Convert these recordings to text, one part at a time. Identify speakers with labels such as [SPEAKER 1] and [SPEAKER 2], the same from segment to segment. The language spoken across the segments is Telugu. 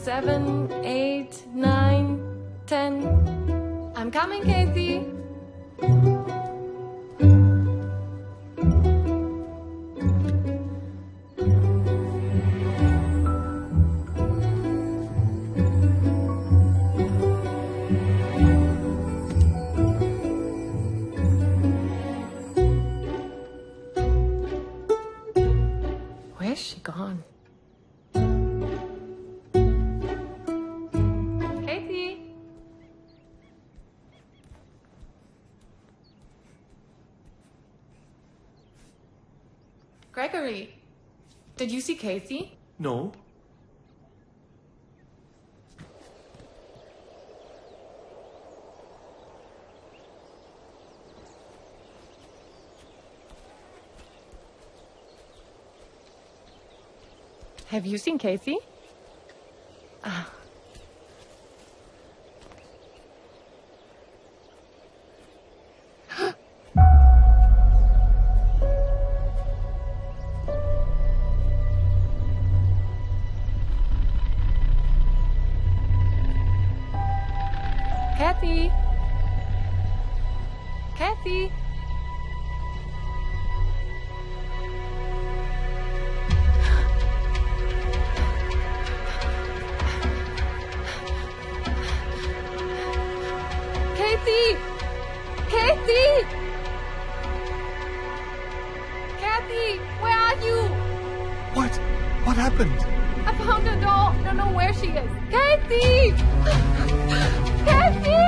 [SPEAKER 1] 7, 8, 9, 10. I'm coming, Casey. Where's she gone? Casey? Gregory, did you see Casey?
[SPEAKER 2] No.
[SPEAKER 1] Have you seen Casey? Kathy? Kathy? Kathy! Kathy! Kathy, where are you?
[SPEAKER 2] What? What happened?
[SPEAKER 1] I found her doll. Don't know where she is. Kathy! Kathy!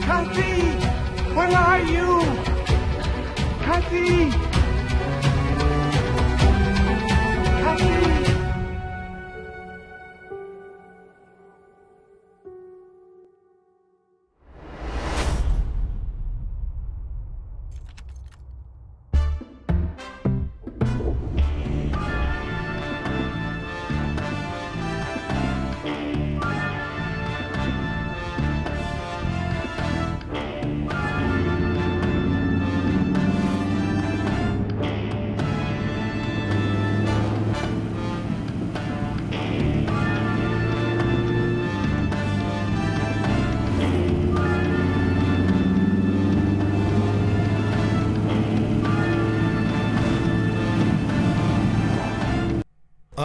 [SPEAKER 2] Kathy! Where are you? Kathy! Kathy!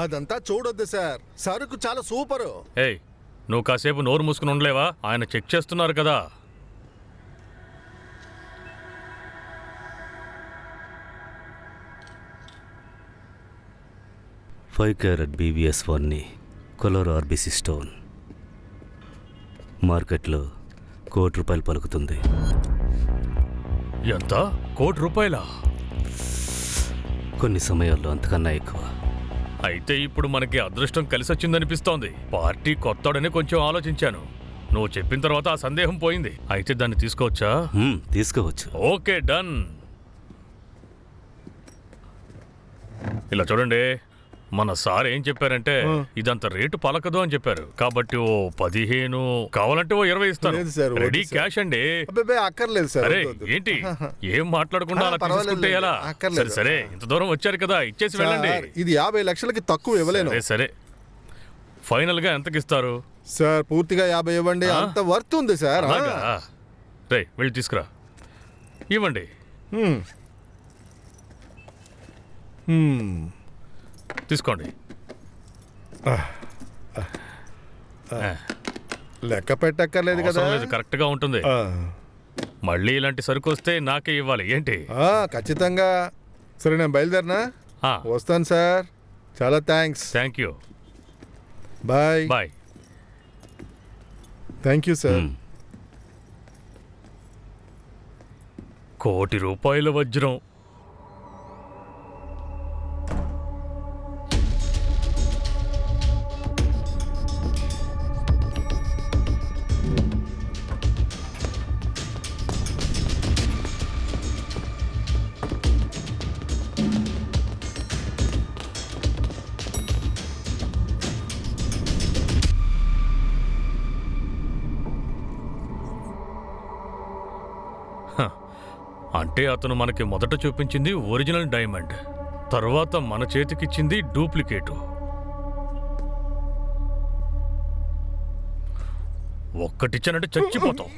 [SPEAKER 3] అదంతా చూడొద్దు సార్, సరుకు చాలా సూపరు.
[SPEAKER 4] ఏయ్, నువ్వు కాసేపు నోరు మూసుకుని ఉండలేవా? ఆయన చెక్ చేస్తున్నారు కదా.
[SPEAKER 5] Five carrot BVS1 colour RBC stone మార్కెట్లో ₹1,00,00,000 పలుకుతుంది.
[SPEAKER 4] ఎంత? ₹1,00,00,000?
[SPEAKER 5] కొన్ని సమయాల్లో అంతకన్నా ఎక్కువ.
[SPEAKER 4] అయితే ఇప్పుడు మనకి అదృష్టం కలిసొచ్చిందనిపిస్తోంది. పార్టీ కొత్తోడని కొంచెం ఆలోచించాను. నువ్వు చెప్పిన తర్వాత ఆ సందేహం పోయింది. అయితే దాన్ని తీసుకోవచ్చా?
[SPEAKER 5] తీసుకోవచ్చు.
[SPEAKER 4] Okay, done. ఇలా చూడండి, మన సార్ ఏం చెప్పారంటే ఇదంత రేటు పలకదు అని చెప్పారు. కాబట్టి ఓ 15, కావాలంటే ఓ 20 ఇస్తాను. రెడీ క్యాష్ అండి.
[SPEAKER 3] అక్కర్లేదు సార్.
[SPEAKER 4] అరే ఏంటి, ఏం మాట్లాడకుండా అలా తీసుకుంటే ఎలా? సరే సరే, ఇంత దూరం వచ్చారు కదా, ఇచ్చేసి వెళ్ళండి.
[SPEAKER 3] ఇది 50 లక్షలకి తక్కువ ఇవ్వలేను.
[SPEAKER 4] సరే ఫైనల్ గా ఎంతకి ఇస్తారు
[SPEAKER 3] సార్? పూర్తిగా 50 ఇవ్వండి, అంత వర్త్ ఉంది సార్.
[SPEAKER 4] రే వెళ్ళి తీసుకురా, ఇవ్వండి. తీసుకోండి.
[SPEAKER 3] లెక్క పెట్టక్కర్లేదు కదా.
[SPEAKER 4] కరెక్ట్ గా ఉంటుంది. మళ్ళీ ఇలాంటి సరుకు వస్తే నాకే ఇవ్వాలి ఏంటి?
[SPEAKER 3] ఖచ్చితంగా. సరే నేను బయలుదేరినా? వస్తాను సార్. చాలా thanks.
[SPEAKER 4] Thank you.
[SPEAKER 3] Bye.
[SPEAKER 4] Bye.
[SPEAKER 3] Thank you sir.
[SPEAKER 4] ₹1,00,00,000 వజ్రం. అంటే అతను మనకి మొదట చూపించింది ఒరిజినల్ డైమండ్, తర్వాత మన చేతికిచ్చింది డూప్లికేటు. ఒక్కటిచ్చానంటే చచ్చిపోతావు.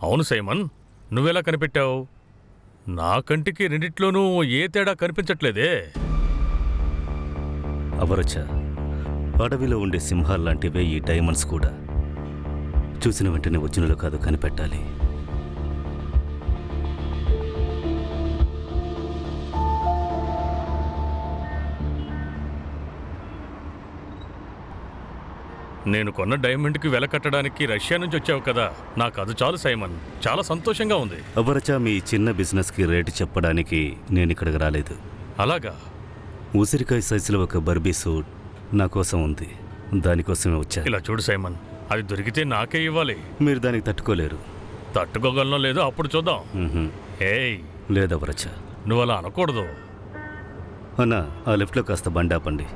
[SPEAKER 4] అవును సైమన్, నువ్వెలా కనిపెట్టావు? నా కంటికి రెండిట్లోనూ ఏ తేడా కనిపించట్లేదే.
[SPEAKER 5] అవరచ, అడవిలో ఉండే సింహాల్లాంటివే ఈ డైమండ్స్ కూడా. చూసిన వెంటనే ఒరిజినల్ కాదు కనిపెట్టాలి.
[SPEAKER 4] నేను కొన్న డైమండ్కి వెల కట్టడానికి రష్యా నుంచి వచ్చావు కదా, నాకు అది చాలు సైమన్. చాలా సంతోషంగా ఉంది.
[SPEAKER 5] అవరచ, మీ చిన్న బిజినెస్కి రేటు చెప్పడానికి నేను ఇక్కడికి రాలేదు.
[SPEAKER 4] అలాగా?
[SPEAKER 5] ఉసిరికాయ సైజులో ఒక బర్బీ సూట్ నా కోసం ఉంది, దానికోసమే వచ్చా.
[SPEAKER 4] ఇలా చూడు సైమన్, అది దొరికితే నాకే ఇవ్వాలి.
[SPEAKER 5] మీరు దానికి తట్టుకోలేరు.
[SPEAKER 4] తట్టుకోగలనో లేదో అప్పుడు చూద్దాం. ఏయ్
[SPEAKER 5] లేదవరచ,
[SPEAKER 4] నువ్వు అలా అనకూడదు.
[SPEAKER 5] అన్నా, ఆ లెఫ్ట్లో కాస్త బండి ఆపండి.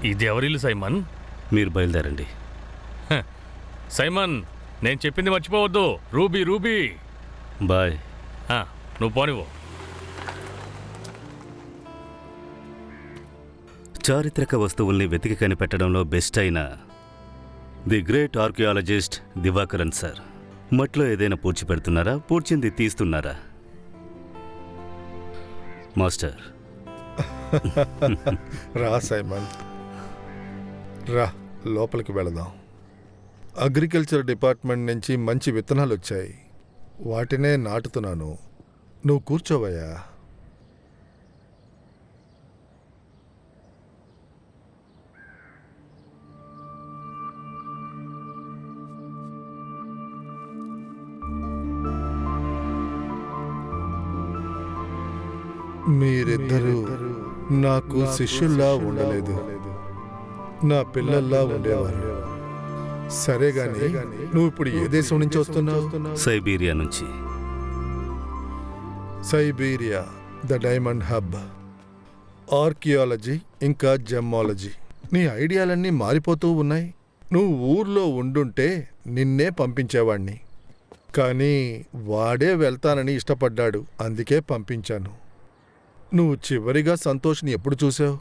[SPEAKER 4] ఇది ఎవరిల్లు సైమన్?
[SPEAKER 5] మీరు బయలుదేరండి.
[SPEAKER 4] సైమన్, నేను చెప్పింది మర్చిపోవద్దు. Ruby Ruby.
[SPEAKER 5] బాయ్.
[SPEAKER 4] నువ్వు పోనివ్వు.
[SPEAKER 5] చారిత్రక వస్తువుల్ని వెతికి కనిపెట్టడంలో బెస్ట్ అయిన the great archaeologist Divakaran sir. మట్లో ఏదైనా పూడ్చి పెడుతున్నారా? పూడ్చింది తీస్తున్నారా? మాస్టర్.
[SPEAKER 3] రా సైమన్, రా లోపలికి వెళదాం. అగ్రికల్చర్ డిపార్ట్మెంట్ నుంచి మంచి విత్తనాలు వచ్చాయి, వాటినే నాటుతున్నాను. నువ్వు కూర్చోవయ్యా. మీరిద్దరూ నాకు శిష్యుల్లా ఉండలేదు, నా పిల్లల్లా ఉండేవారు. సరే గాని, నువ్వు ఇప్పుడు ఏ దేశం నుంచి వస్తున్నావు?
[SPEAKER 5] సైబీరియా నుంచి.
[SPEAKER 3] Siberia, the diamond hub. Archaeology ఇంకా జెమ్మాలజీ. నీ ఐడియాలన్నీ మారిపోతూ ఉన్నాయి. నువ్వు ఊర్లో ఉండుంటే నిన్నే పంపించేవాణ్ణి, కానీ వాడే వెళ్తానని ఇష్టపడ్డాడు, అందుకే పంపించాను. నువ్వు చివరిగా సంతోష్ని ఎప్పుడు చూసావు?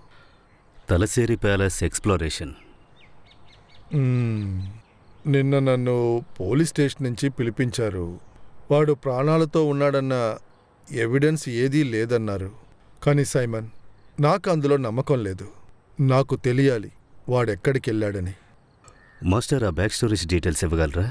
[SPEAKER 5] తలసేరి ప్యాలెస్ ఎక్స్ప్లోరేషన్.
[SPEAKER 3] నిన్న నన్ను పోలీస్ స్టేషన్ నుంచి పిలిపించారు. వాడు ప్రాణాలతో ఉన్నాడన్న ఎవిడెన్స్ ఏదీ లేదన్నారు. కానీ సైమన్, నాకు అందులో నమ్మకం లేదు. నాకు తెలియాలి వాడెక్కడికి వెళ్ళాడని.
[SPEAKER 5] మాస్టర్, ఆ బ్యాక్ స్టోరీస్ డీటెయిల్స్ ఇవ్వగలరా?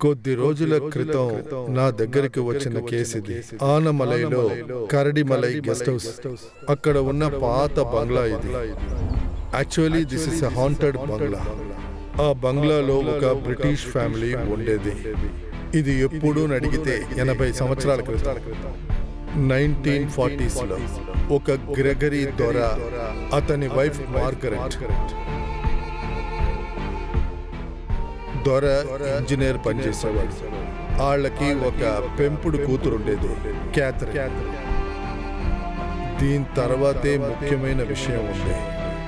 [SPEAKER 3] కొద్ది రోజుల క్రితం నా దగ్గరికి వచ్చిన కేసిది. ఆనమలైలో కరడిమలై గెస్ట్ హౌస్, అక్కడ ఉన్న పాత బంగ్లా ఇది. Actually this is a haunted bangla. ఆ బంగ్లాలో ఒక బ్రిటిష్ ఫ్యామిలీ ఉండేది. ఇది ఎప్పుడూ అడిగితే 80 సంవత్సరాల క్రితం, 1940s లో ఒక గ్రెగరీ దొర, అతని వైఫ్ మార్గరెట్. దొర ఇంజనీర్ పనిచేసేవాడు. వాళ్ళకి ఒక పెంపుడు కూతురుండేది, క్యాథరిన్. దీని తర్వాతే ముఖ్యమైన విషయం ఉంది.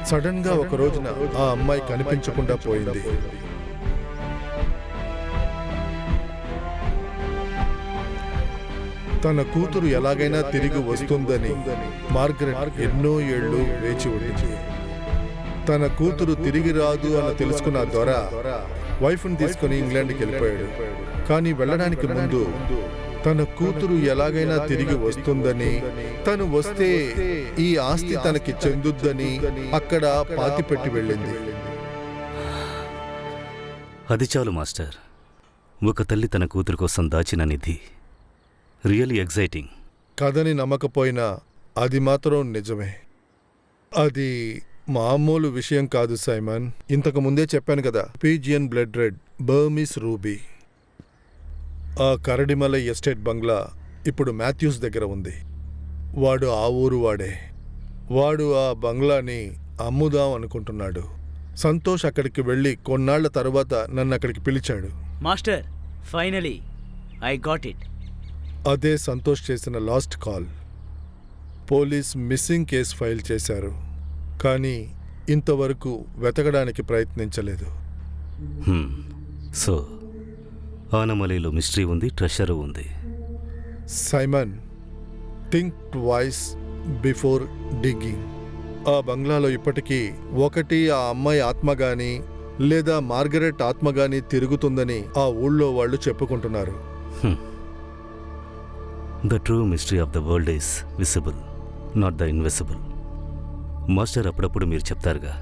[SPEAKER 3] సడన్ గా ఒక రోజున ఆ అమ్మాయి కనిపించకుండా పోయింది. తన కూతురు ఎలాగైనా తిరిగి వస్తుందని మార్గరెట్ ఎన్నో ఏళ్లు వేచి ఉండింది. తన కూతురు తిరిగి రాదు అని తెలుసుకున్న దొర వైఫ్ని తీసుకుని ఇంగ్లాండ్కి వెళ్ళిపోయాడు. కానీ వెళ్ళడానికి ముందు తన కూతురు ఎలాగైనా తిరిగి వస్తుందని, తను వస్తే ఈ ఆస్తి తనకి చెందుద్దని అక్కడ పాతిపెట్టి వెళ్ళింది.
[SPEAKER 5] అది చాలు మాస్టర్. ఒక తల్లి తన కూతురు కోసం దాచిన నిధి. Really exciting.
[SPEAKER 3] కథని నమ్మకపోయినా అది మాత్రం నిజమే. అది మామూలు విషయం కాదు సైమన్. ఇంతకు ముందే చెప్పాను కదా, pigeon blood red, Burmese ruby. ఆ కరడిమలై ఎస్టేట్ బంగ్లా ఇప్పుడు మాథ్యూస్ దగ్గర ఉంది. వాడు ఆ ఊరు వాడే. వాడు ఆ బంగ్లాని అమ్ముదాం అనుకుంటున్నాడు. సంతోష్ అక్కడికి వెళ్ళి కొన్నాళ్ల తర్వాత నన్ను అక్కడికి పిలిచాడు.
[SPEAKER 6] Master, finally I got it.
[SPEAKER 3] అదే సంతోష్ చేసిన last call. Police missing case file చేశారు, కానీ ఇంతవరకు వెతకడానికి ప్రయత్నించలేదు.
[SPEAKER 5] సో ఆనమలీలో మిస్టరీ ఉంది, ట్రెషరు ఉంది.
[SPEAKER 3] Simon, think twice before digging. ఆ బంగ్లాలో ఇప్పటికీ ఒకటి ఆ అమ్మాయి ఆత్మ గాని లేదా మార్గరెట్ ఆత్మ గాని తిరుగుతుందని ఆ ఊళ్ళో వాళ్ళు చెప్పుకుంటున్నారు.
[SPEAKER 5] The true mystery of the world is visible, not the invisible. Master అప్పుడప్పుడు మీరు చెప్తారుగా.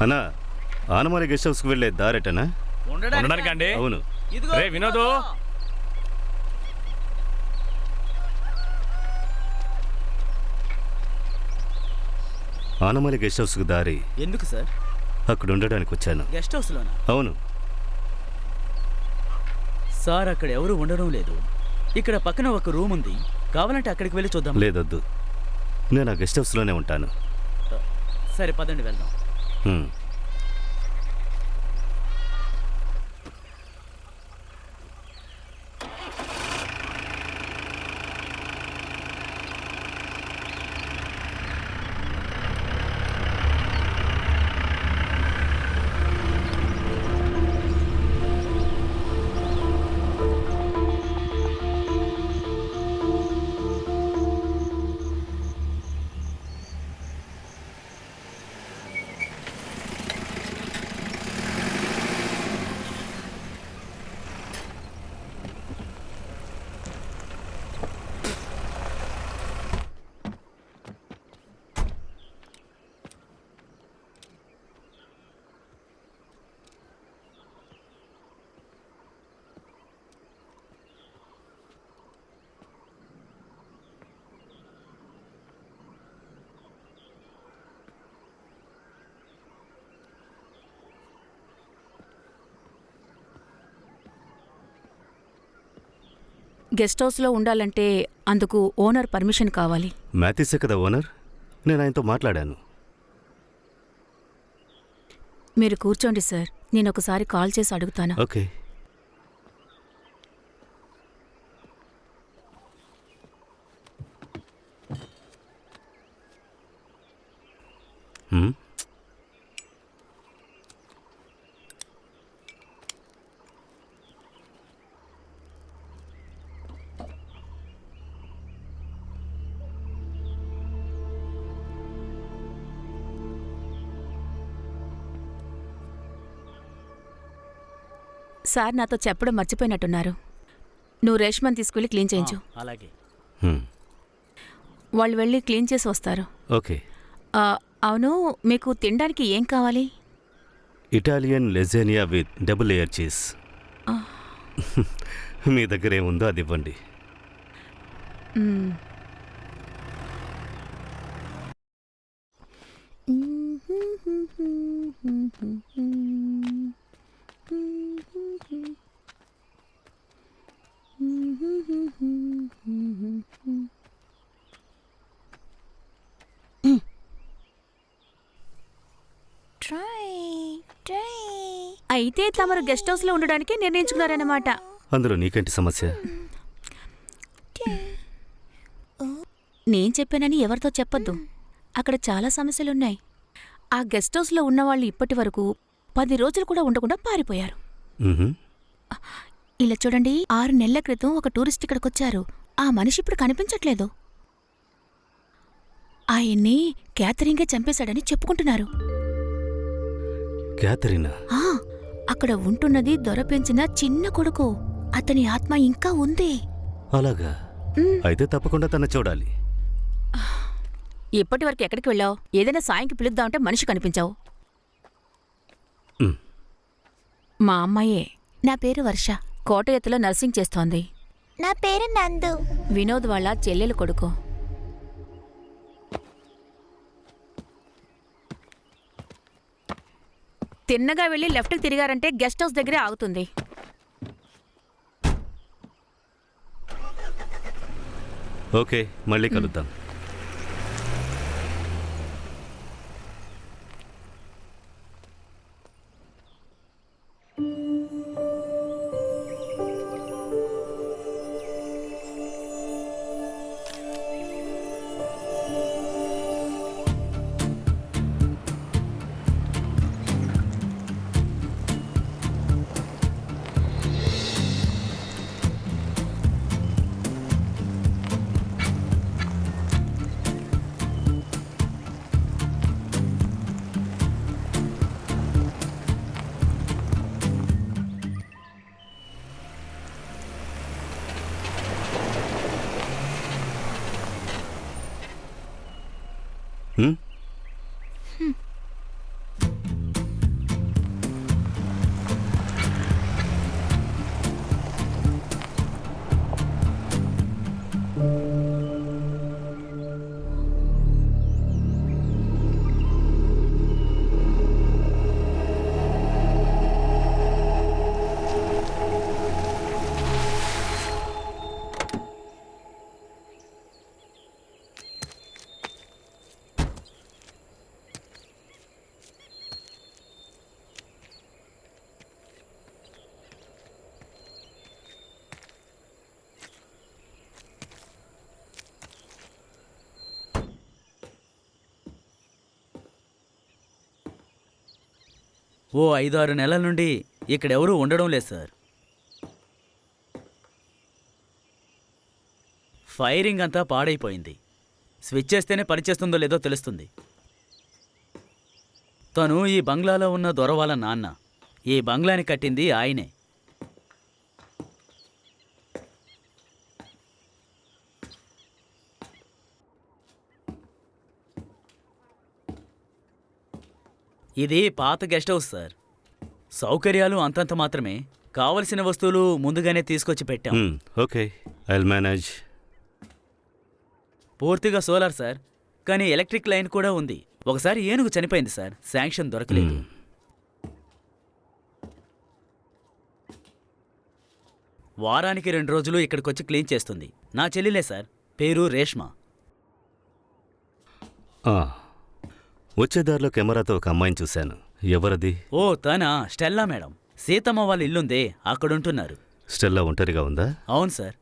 [SPEAKER 5] అన్నా, ఆనమలి గెస్ట్ హౌస్కి వెళ్ళే దారెటనా?
[SPEAKER 4] ఉండడానికండి?
[SPEAKER 5] అవును.
[SPEAKER 4] రే వినోదు,
[SPEAKER 5] ఆనమలి గెస్ట్ హౌస్కి దారి
[SPEAKER 6] ఎందుకు సార్?
[SPEAKER 5] అక్కడ ఉండడానికి వచ్చాను.
[SPEAKER 6] గెస్ట్ హౌస్లోనా?
[SPEAKER 5] అవును.
[SPEAKER 6] సార్, అక్కడ ఎవరు ఉండడం లేదు. ఇక్కడ పక్కన ఒక రూమ్ ఉంది, కావాలంటే అక్కడికి వెళ్ళి చూద్దాం.
[SPEAKER 5] లేదొద్దు, నేను ఆ గెస్ట్ హౌస్లోనే ఉంటాను.
[SPEAKER 6] సరే పదండి వెళ్దాం.
[SPEAKER 7] గెస్ట్ హౌస్లో ఉండాలంటే అందుకు ఓనర్ పర్మిషన్ కావాలి.
[SPEAKER 5] మ్యాథిసే కదా ఓనర్, నేను ఆయనతో మాట్లాడాను.
[SPEAKER 7] మీరు కూర్చోండి సార్, నేను ఒకసారి కాల్ చేసి అడుగుతాను.
[SPEAKER 5] ఓకే.
[SPEAKER 7] సార్ నాతో చెప్పడం మర్చిపోయినట్టున్నారు. నువ్వు రేష్మని తీసుకెళ్ళి క్లీన్ చేయించు.
[SPEAKER 6] అలాగే.
[SPEAKER 7] వాళ్ళు వెళ్ళి క్లీన్ చేసి వస్తారు.
[SPEAKER 5] ఓకే.
[SPEAKER 7] అవును, మీకు తినడానికి ఏం కావాలి?
[SPEAKER 5] Italian lasagna with double layer cheese. మీ దగ్గర ఏముందో అది ఇవ్వండి.
[SPEAKER 7] అయితే తమరు గెస్ట్ హౌస్లో ఉండడానికి నిర్ణయించుకున్నారన్నమాట.
[SPEAKER 5] అందులో నీకేంటి సమస్య?
[SPEAKER 7] నేను చెప్పానని ఎవరితో చెప్పొద్దు. అక్కడ చాలా సమస్యలున్నాయి. ఆ గెస్ట్ హౌస్లో ఉన్నవాళ్ళు ఇప్పటి వరకు 10 రోజులు కూడా ఉండకుండా పారిపోయారు. ఇలా చూడండి, 6 నెలల క్రితం ఒక టూరిస్ట్ ఇక్కడికొచ్చారు. ఆ మనిషి ఇప్పుడు కనిపించట్లేదు. ఆయన్ని క్యాథరిన్గా చంపేశాడని చెప్పుకుంటున్నారు.
[SPEAKER 5] క్యాథరినా?
[SPEAKER 7] ఆ, అక్కడ ఉంటున్నది దొర పెంచిన చిన్న కొడుకు. అతని ఆత్మ ఇంకా ఉంది.
[SPEAKER 5] అలాగా? అయితే తప్పకుండా తన చూడాలి.
[SPEAKER 7] ఇప్పటి వరకు ఎక్కడికి వెళ్ళావు? ఏదైనా సాయంకి పిలుద్దామంటే మనిషి కనిపించావు. మా అమ్మాయే. నా పేరు వర్ష. కోట ఎత్తులో నర్సింగ్ చేస్తోంది.
[SPEAKER 8] నా పేరు నందు.
[SPEAKER 7] వినోద్ వాళ్ళ చెల్లెలు కొడుకు. తిన్నగా వెళ్ళి లెఫ్ట్కి తిరిగారంటే గెస్ట్ హౌస్ దగ్గరే ఆగుతుంది.
[SPEAKER 5] ఓకే, మళ్ళీ కలుద్దాం.
[SPEAKER 6] ఓ 5-6 నెలల నుండి ఇక్కడెవరూ ఉండడం లేదు సార్. ఫైరింగ్ అంతా పాడైపోయింది. స్విచ్ చేస్తేనే పనిచేస్తుందో లేదో తెలుస్తుంది. తను ఈ బంగ్లాలో ఉన్న దొర వాళ్ళ నాన్న. ఈ బంగ్లాని కట్టింది ఆయనే. ఇది పాత గెస్ట్ హౌస్ సార్. సౌకర్యాలు అంతంత మాత్రమే. కావలసిన వస్తువులు ముందుగానే తీసుకొచ్చి పెట్టాం.
[SPEAKER 5] Okay, I'll manage.
[SPEAKER 6] పూర్తిగా సోలార్ సార్, కానీ ఎలక్ట్రిక్ లైన్ కూడా ఉంది. ఒకసారి ఏనుగు చనిపోయింది సార్, శాంక్షన్ దొరకలేదు. వారానికి 2 రోజులు ఇక్కడికొచ్చి క్లీన్ చేస్తుంది. నా చెల్లిలే సార్, పేరు రేష్మ.
[SPEAKER 5] వచ్చేదారిలో కెమెరాతో ఒక అమ్మాయిని చూశాను. ఎవరది?
[SPEAKER 6] ఓ తనా, స్టెల్లా మేడం. సీతమ్మ వాళ్ళ ఇల్లుందే, అక్కడుంటున్నారు.
[SPEAKER 5] స్టెల్లా ఒంటరిగా ఉందా?
[SPEAKER 6] అవును సార్.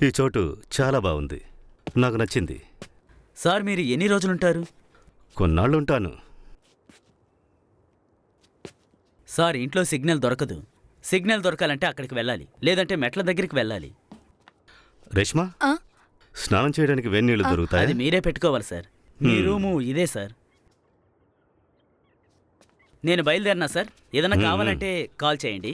[SPEAKER 5] ఈ చోటు చాలా బాగుంది, నాకు నచ్చింది.
[SPEAKER 6] సార్ మీరు ఎన్ని రోజులుంటారు?
[SPEAKER 5] కొన్నాళ్ళుంటాను.
[SPEAKER 6] సార్ ఇంట్లో సిగ్నల్ దొరకదు. సిగ్నల్ దొరకాలంటే అక్కడికి వెళ్ళాలి, లేదంటే మెట్ల దగ్గరికి వెళ్ళాలి.
[SPEAKER 5] రేష్మా, స్నానం చేయడానికి వేన్నీళ్లు దొరుకుతాయి.
[SPEAKER 6] అది మీరే పెట్టుకోవాలి సార్. మీ రూము ఇదే సార్. నేను బయలుదేరినా సార్. ఏదైనా కావాలంటే కాల్ చేయండి.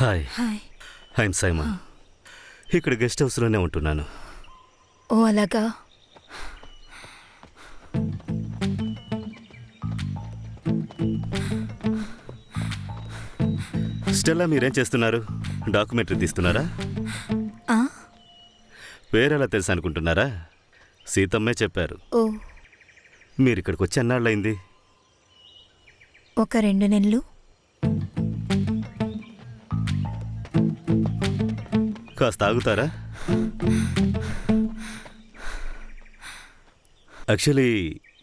[SPEAKER 5] Hi,
[SPEAKER 8] hi.
[SPEAKER 5] I'm Simon. ఇక్కడ గెస్ట్ హౌస్లోనే ఉంటున్నాను.
[SPEAKER 8] ఓ అలాగా.
[SPEAKER 5] స్టెల్లా, మీరేం చేస్తున్నారు? డాక్యుమెంటరీ తీస్తున్నారా?
[SPEAKER 8] ఆ?
[SPEAKER 5] వేరేలా తెలుసు అనుకుంటున్నారా? సీతమ్మే చెప్పారు.
[SPEAKER 8] ఓ
[SPEAKER 5] మీరు ఇక్కడికి వచ్చి ఎన్నాళ్ళయింది?
[SPEAKER 8] ఒక 2 నెలలు.
[SPEAKER 5] కాస్త ఆగుతారా? యాక్చువల్లీ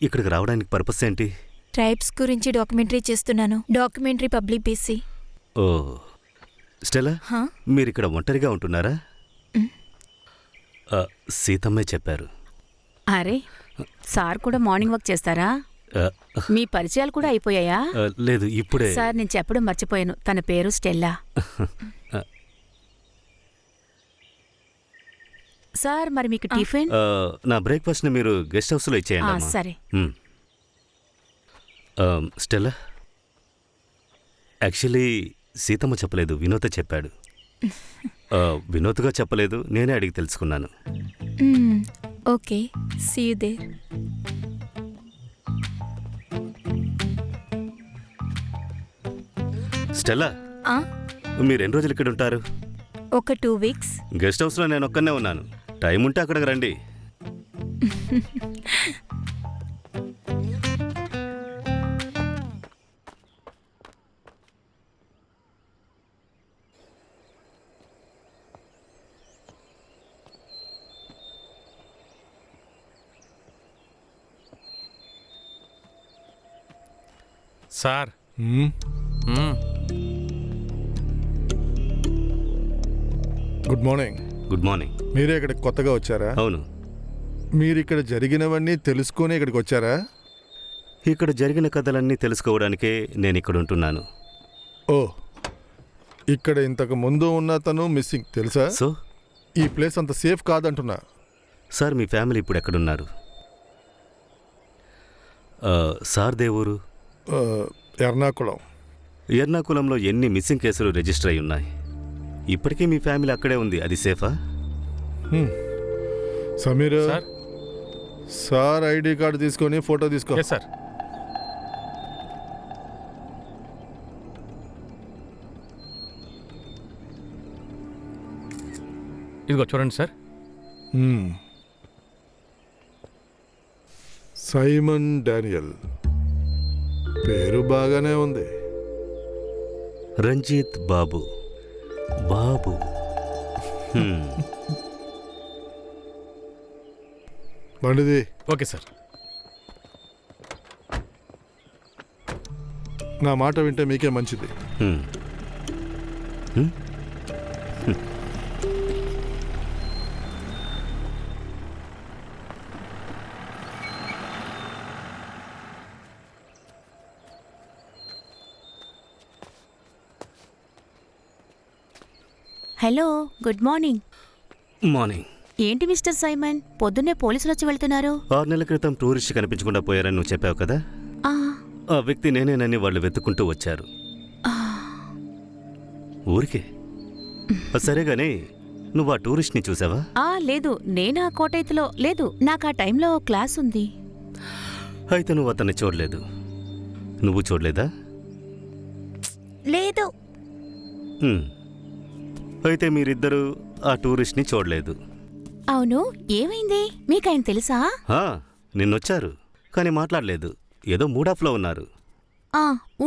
[SPEAKER 5] ఇక్కడికి రావడానికి పర్పస్ ఏంటి?
[SPEAKER 8] ట్రైబ్స్ గురించి డాక్యుమెంటరీ చేస్తున్నాను. Documentary public BC.
[SPEAKER 5] ఓ స్టెల్లా,
[SPEAKER 8] హా?
[SPEAKER 5] మీరు ఇక్కడ ఒంటరిగా ఉంటున్నారా? సీతమ్మే చెప్పారు.
[SPEAKER 7] అరే, సార్ కూడా మార్నింగ్ వాక్ చేస్తారా?
[SPEAKER 5] ఆ,
[SPEAKER 7] మీ పరిచయాలు కూడా అయిపోయాయా?
[SPEAKER 5] లేదు, ఇప్పుడే.
[SPEAKER 7] సార్, నేను చెప్పడం మర్చిపోయాను. తన పేరు స్టెల్లా. సార్, మరి మీకు టిఫిన్?
[SPEAKER 5] నా బ్రేక్ఫాస్ట్ని మీరు గెస్ట్ హౌస్లో ఇచ్చేయండి అమ్మా.
[SPEAKER 7] సరే.
[SPEAKER 5] స్టెల్లా, యాక్చువల్లీ సీతమ్మ చెప్పలేదు, వినోద్ చెప్పాడు. వినోద్గా చెప్పలేదు, నేనే అడిగి తెలుసుకున్నాను.
[SPEAKER 8] Okay, see you there.
[SPEAKER 5] Stella, మీరు ఎన్ని రోజులు ఇక్కడ ఉంటారు?
[SPEAKER 8] ఒక 2 వీక్స్.
[SPEAKER 5] గెస్ట్ హౌస్లో నేను ఒక్కనే ఉన్నాను. టైం ఉంటే అక్కడికి రండి.
[SPEAKER 4] Sir,
[SPEAKER 3] good morning.
[SPEAKER 5] Good morning.
[SPEAKER 3] మీరే ఇక్కడికి కొత్తగా వచ్చారా?
[SPEAKER 5] అవును.
[SPEAKER 3] మీరు ఇక్కడ జరిగినవన్నీ తెలుసుకొని ఇక్కడికి వచ్చారా?
[SPEAKER 5] ఇక్కడ జరిగిన కథలన్నీ తెలుసుకోవడానికే నేను ఇక్కడ ఉంటున్నాను.
[SPEAKER 3] ఓ, ఇక్కడ ఇంతకు ముందు ఉన్న తను మిస్సింగ్ తెలుసా?
[SPEAKER 5] సో
[SPEAKER 3] ఈ ప్లేస్ అంత సేఫ్ కాదంటున్నా.
[SPEAKER 5] సార్, మీ ఫ్యామిలీ ఇప్పుడు ఎక్కడున్నారు? సార్ దేవురు?
[SPEAKER 3] ఎర్నాకుళం.
[SPEAKER 5] ఎర్నాకుళంలో ఎన్ని మిస్సింగ్ కేసులు రిజిస్టర్ అయి ఉన్నాయి? ఇప్పటికీ మీ ఫ్యామిలీ అక్కడే ఉంది, అది సేఫా?
[SPEAKER 3] Sameer,
[SPEAKER 4] sir.
[SPEAKER 3] Sir ID card తీసుకొని ఫోటో తీసుకో.
[SPEAKER 4] Yes sir. ఇదిగో చూడండి సార్.
[SPEAKER 3] సైమన్ డానియల్ పేరు బాగానే ఉంది.
[SPEAKER 5] రంజిత్ బాబు. బాబు.
[SPEAKER 3] బండిది.
[SPEAKER 4] Okay sir.
[SPEAKER 3] నా మాట వింటే మీకే మంచిది.
[SPEAKER 7] Hello, good morning.
[SPEAKER 5] మార్నింగ్.
[SPEAKER 7] ఏంటి మిస్టర్ సైమన్, పొద్దున్నే పోలీసులు వచ్చి వెళ్తున్నారు?
[SPEAKER 5] 6 నెలల క్రితం టూరిస్ట్ కనిపించకుండా పోయారని నువ్వు చెప్పావు కదా. ఆ వ్యక్తి నేనేనని వాళ్ళు వెతుక్కుంటూ వచ్చారు. ఊరికే. సరేగాని నువ్వు ఆ టూరిస్ట్ని చూసావా?
[SPEAKER 7] లేదు, నేను ఆ కోటైతులో లేదు. నాకు ఆ టైంలో క్లాస్ ఉంది.
[SPEAKER 5] అయితే నువ్వు అతన్ని చూడలేదు. నువ్వు చూడలేదా?
[SPEAKER 8] లేదు.
[SPEAKER 5] అయితే మీరిద్దరూ ఆ టూరిస్ట్ని చూడలేదు.
[SPEAKER 7] అవును, ఏమైంది? మీకాయన తెలుసా?
[SPEAKER 5] నిన్నొచ్చారు, కానీ మాట్లాడలేదు. ఏదో మూడాఫ్లో ఉన్నారు.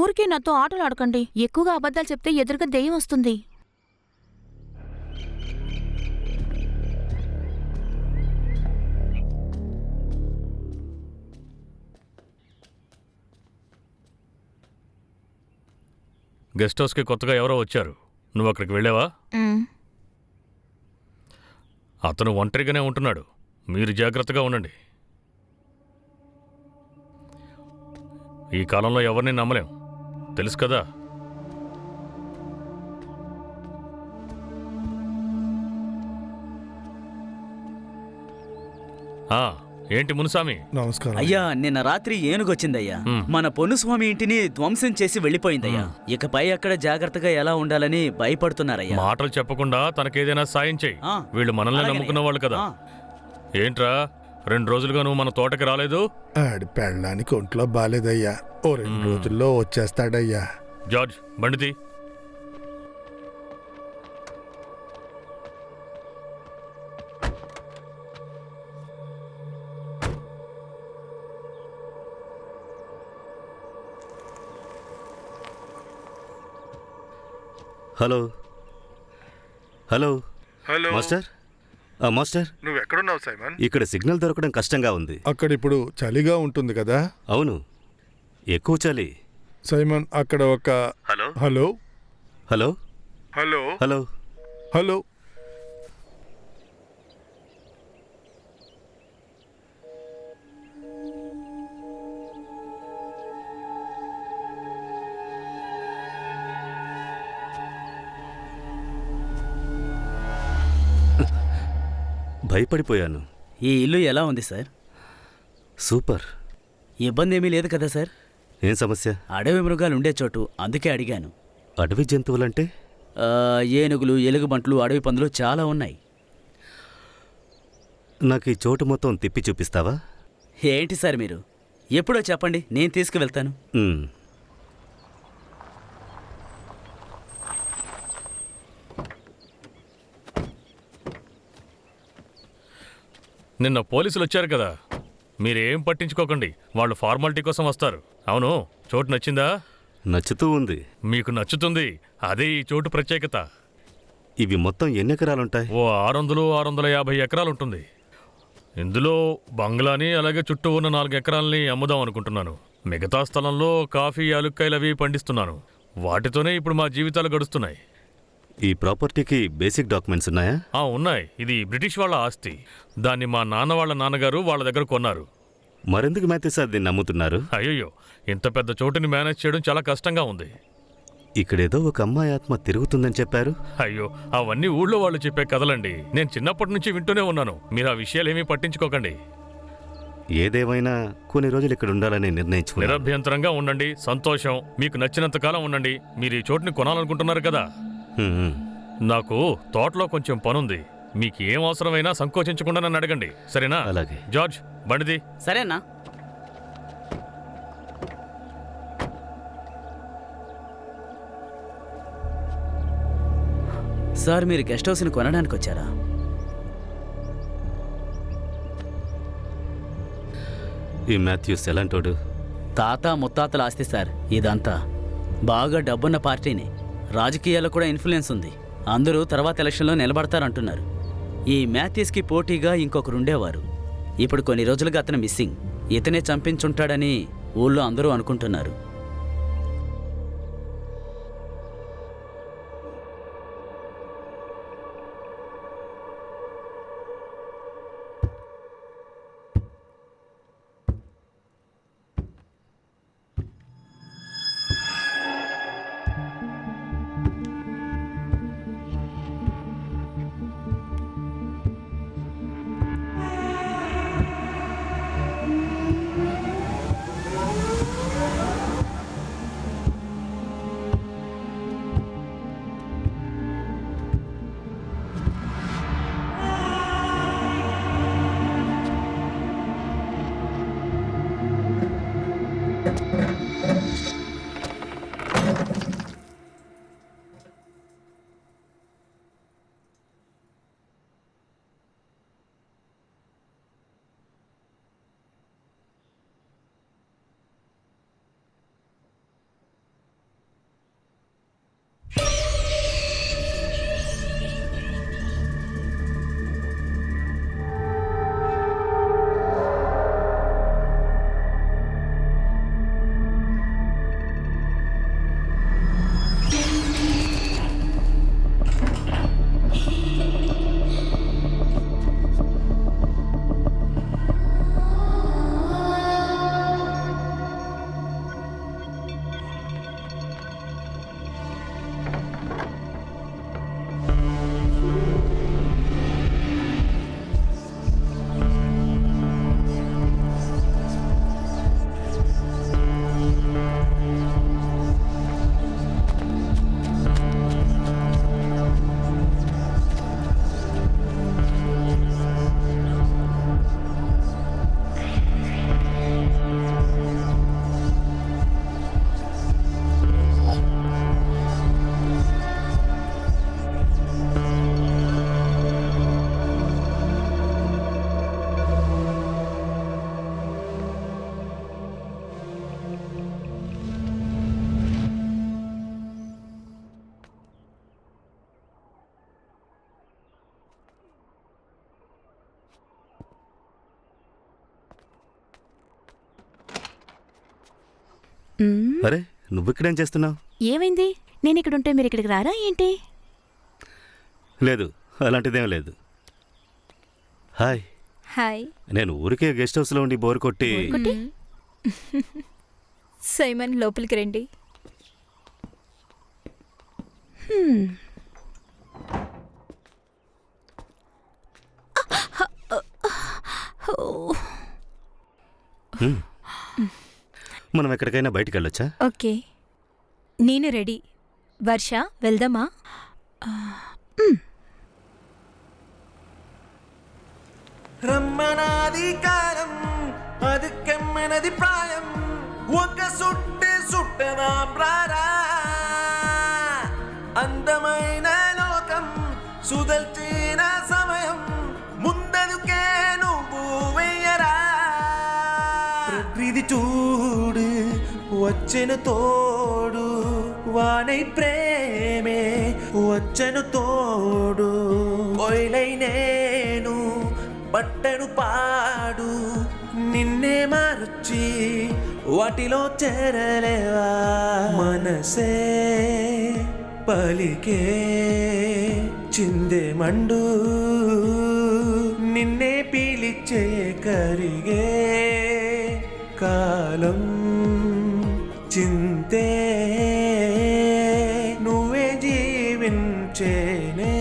[SPEAKER 7] ఊరికే నాతో ఆటలు ఆడకండి. ఎక్కువగా అబద్ధాలు చెప్తే ఎదురుగా దెయ్యం వస్తుంది.
[SPEAKER 4] గెస్ట్ హౌస్కి కొత్తగా ఎవరో వచ్చారు. నువ్వు అక్కడికి వెళ్ళావా? అతను ఒంటరిగానే ఉంటున్నాడు. మీరు జాగ్రత్తగా ఉండండి. ఈ కాలంలో ఎవరిని నమ్మలేం, తెలుసు కదా. ఏంటి మునుస్వామి?
[SPEAKER 3] నమస్కారం
[SPEAKER 6] అయ్యా. నిన్న రాత్రి ఏనుగొచ్చిందయ్యా. మన పొన్నుస్వామి ఇంటిని ధ్వంసం చేసి వెళ్ళిపోయిందయ్యా. ఇకపై అక్కడ జాగ్రత్తగా ఎలా ఉండాలని భయపడుతున్నారయ్యా.
[SPEAKER 4] మాటలు చెప్పకుండా తనకేదైనా సాయం చెయ్యి. వీళ్ళు మనల్ని నమ్ముకున్న వాళ్ళు కదా. ఏంట్రా 2 రోజులుగా నువ్వు మన తోటకి రాలేదు?
[SPEAKER 3] ఆడి పెళ్ళడానికి ఒంట్లో బాలేదయ్యా. ఓ 2 రోజుల్లో వచ్చేస్తాడయ్యా.
[SPEAKER 4] జార్జ్, బండిది.
[SPEAKER 5] Hello hello
[SPEAKER 3] hello
[SPEAKER 5] master. Master,
[SPEAKER 3] నువ్వు ఎక్కడున్నావు సైమన్?
[SPEAKER 5] ఇక్కడ సిగ్నల్ దొరకడం కష్టంగా ఉంది.
[SPEAKER 3] అక్కడ ఇప్పుడు చలిగా ఉంటుంది కదా?
[SPEAKER 5] అవును, ఎక్కువ చలి.
[SPEAKER 3] సైమన్, అక్కడ ఒక
[SPEAKER 5] hello
[SPEAKER 3] hello
[SPEAKER 5] hello
[SPEAKER 3] hello
[SPEAKER 5] hello
[SPEAKER 3] hello
[SPEAKER 5] భయపడిపోయాను.
[SPEAKER 6] ఈ ఇల్లు ఎలా ఉంది సార్?
[SPEAKER 5] సూపర్.
[SPEAKER 6] ఇబ్బంది ఏమీ లేదు కదా సార్?
[SPEAKER 5] ఏం సమస్య?
[SPEAKER 6] అడవి మృగాలు ఉండే చోటు, అందుకే అడిగాను.
[SPEAKER 5] అడవి జంతువులంటే?
[SPEAKER 6] ఏనుగులు, ఎలుగుబంట్లు, అడవి పందులు చాలా ఉన్నాయి.
[SPEAKER 5] నాకు ఈ చోటు మొత్తం తిప్పి చూపిస్తావా?
[SPEAKER 6] ఏంటి సార్ మీరు? ఎప్పుడో చెప్పండి, నేను తీసుకువెళ్తాను.
[SPEAKER 4] నిన్న పోలీసులు వచ్చారు కదా, మీరేం పట్టించుకోకండి. వాళ్ళు ఫార్మాలిటీ కోసం వస్తారు. అవును, చోటు నచ్చిందా?
[SPEAKER 5] నచ్చుతూ ఉంది.
[SPEAKER 4] మీకు నచ్చుతుంది, అదే ఈ చోటు ప్రత్యేకత.
[SPEAKER 5] ఇవి మొత్తం ఎన్ని ఎకరాలుంటాయి?
[SPEAKER 4] ఓ 600-650 ఎకరాలుంటుంది. ఇందులో బంగ్లాని, అలాగే చుట్టూ ఉన్న 4 ఎకరాలని అమ్ముదాం అనుకుంటున్నాను. మిగతా స్థలంలో కాఫీ, యాలుక్కాయలు అవి పండిస్తున్నాను. వాటితోనే ఇప్పుడు మా జీవితాలు గడుస్తున్నాయి.
[SPEAKER 5] ఈ ప్రాపర్టీకి బేసిక్ డాక్యుమెంట్స్ ఉన్నాయా?
[SPEAKER 4] ఉన్నాయి. ఇది బ్రిటిష్ వాళ్ళ ఆస్తి. దాన్ని మా నాన్న వాళ్ళ నాన్నగారు వాళ్ళ దగ్గర కొన్నారు.
[SPEAKER 5] మరెందుకు మాథ్యూ సార్ దీన్ని నమ్ముతున్నారు?
[SPEAKER 4] అయ్యో, ఇంత పెద్ద చోటుని మేనేజ్ చేయడం చాలా కష్టంగా ఉంది.
[SPEAKER 5] ఇక్కడేదో ఒక అమ్మాయి ఆత్మ తిరుగుతుందని చెప్పారు.
[SPEAKER 4] అయ్యో, అవన్నీ ఊళ్ళో వాళ్ళు చెప్పే కథలండి. నేను చిన్నప్పటి నుంచి వింటూనే ఉన్నాను. మీరు ఆ విషయాలేమీ పట్టించుకోకండి.
[SPEAKER 5] ఏదేమైనా కొన్ని రోజులు ఇక్కడ ఉండాలని నిర్ణయించుకున్నారు.
[SPEAKER 4] నిరభ్యంతరంగా ఉండండి, సంతోషం. మీకు నచ్చినంత కాలం ఉండండి. మీరు ఈ చోటుని కొనాలనుకుంటున్నారు కదా. నాకు తోటలో కొంచెం పనుంది. మీకు ఏం అవసరమైనా సంకోచించకుండా నన్ను అడగండి, సరేనా?
[SPEAKER 5] అలాగే.
[SPEAKER 4] జార్జ్, బండిది.
[SPEAKER 6] సరేనా? సార్, మీరు గెస్ట్ హౌస్ని కొనడానికి వచ్చారా?
[SPEAKER 5] ఈ మాథ్యూస్ ఎలాంటోడు?
[SPEAKER 6] తాత ముత్తాతల ఆస్తి సార్ ఇదంతా. బాగా డబ్బున్న పార్టీని. రాజకీయాల్లో కూడా ఇన్ఫ్లుయెన్స్ ఉంది. అందరూ తర్వాత ఎలక్షన్లో నిలబడతారంటున్నారు. ఈ మాథ్యూస్కి పోటీగా ఇంకొకరుండేవారు. ఇప్పుడు కొన్ని రోజులుగా అతను మిస్సింగ్. ఇతనే చంపించుంటాడని ఊళ్ళో అందరూ అనుకుంటున్నారు.
[SPEAKER 5] అరే నువ్విక్కడేం చేస్తున్నావు?
[SPEAKER 7] ఏమైంది? నేను ఇక్కడుంటే మీరు ఇక్కడికి రారా ఏంటి?
[SPEAKER 5] లేదు, అలాంటిదేం లేదు. హాయ్.
[SPEAKER 8] హాయ్.
[SPEAKER 5] నేను ఊరికే గెస్ట్ హౌస్లో ఉండి బోర్ కొట్టి
[SPEAKER 8] సైమన్ లోపలికి రండి.
[SPEAKER 5] మనం ఎక్కడికైనా బయటికి వెళ్ళొచ్చా?
[SPEAKER 8] ఓకే, నేను రెడీ. వర్ష, వెళ్దామా?
[SPEAKER 2] రమ్మనాది కాలం అది కెమ్మనది ప్రాయం ఒక సుట్టే సుట్టనాం రారా అందమైన లోకం సుదల్చిన సమయం ముందదుకే నువ్వు వెయ్యరా ప్రకృతి చూడు వచ్చెను తోడు వానై ప్రేమే వచ్చెను తోడు కోయిలై నేను బట్టను పాడు నిన్నే మార్చి వాటిలో చేరలేవా మనసే పలికే చిందే మండు నిన్నే పీలిచ్చే కరిగే కాలం చింతే నువ్వే జీవించేనే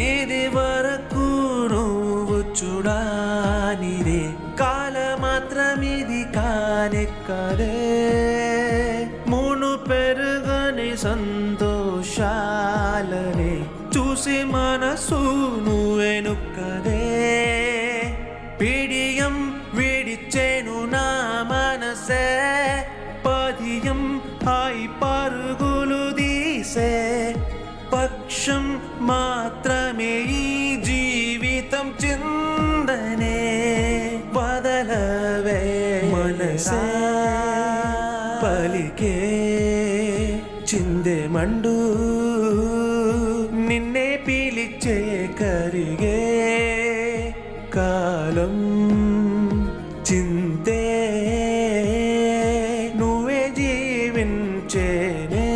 [SPEAKER 2] ఇది వరకు నువ్వు చూడానిదే కాలమాత్రమిది కానెక్కదే మును పెరుగని సంతోషాలనే చూసి మనసు నువ్వెనుక్కదే పిడియం విడిచేను నా మనసే పదియం హాయి పరుగులు తీసే పక్షం మాత్రమే ఈ జీవితం చిందనే వదలవే మనసే పలికే చిందే మండు నిన్నే పీలిచ్చే కరిగే కాలం చింతే నువ్వే జీవించేనే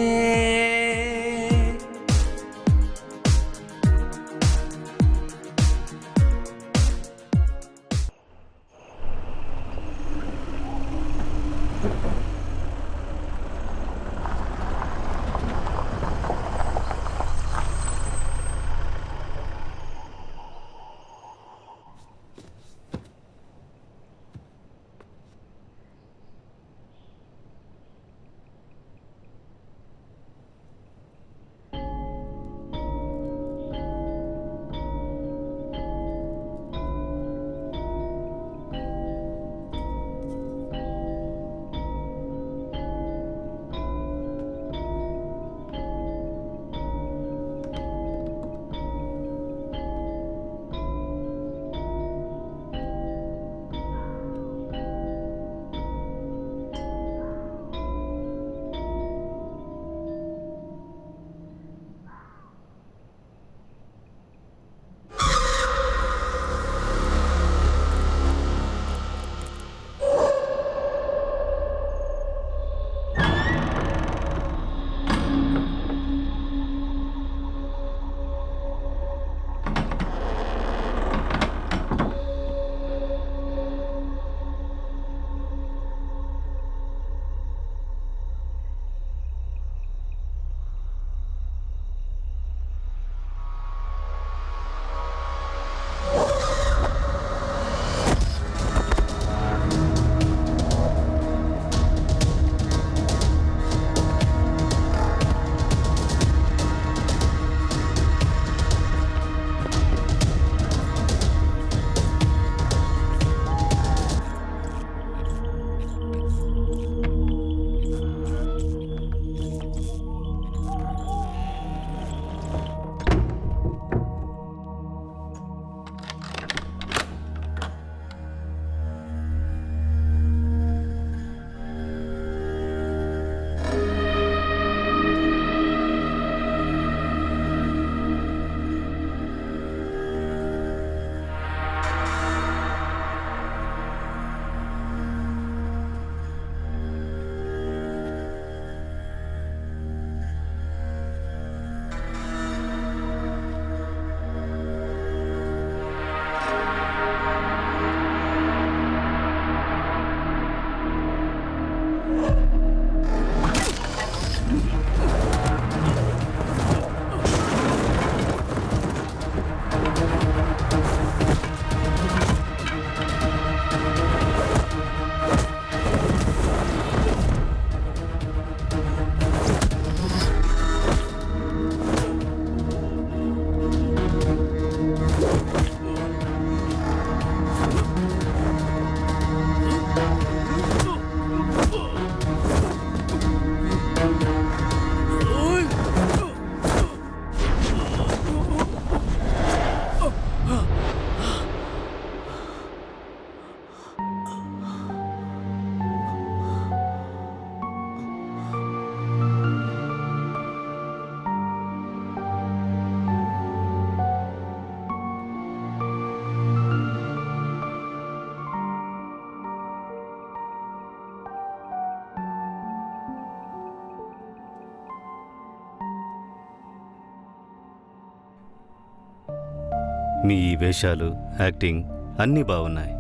[SPEAKER 5] మీ ఈ వేషాలు, యాక్టింగ్ అన్నీ బాగున్నాయి,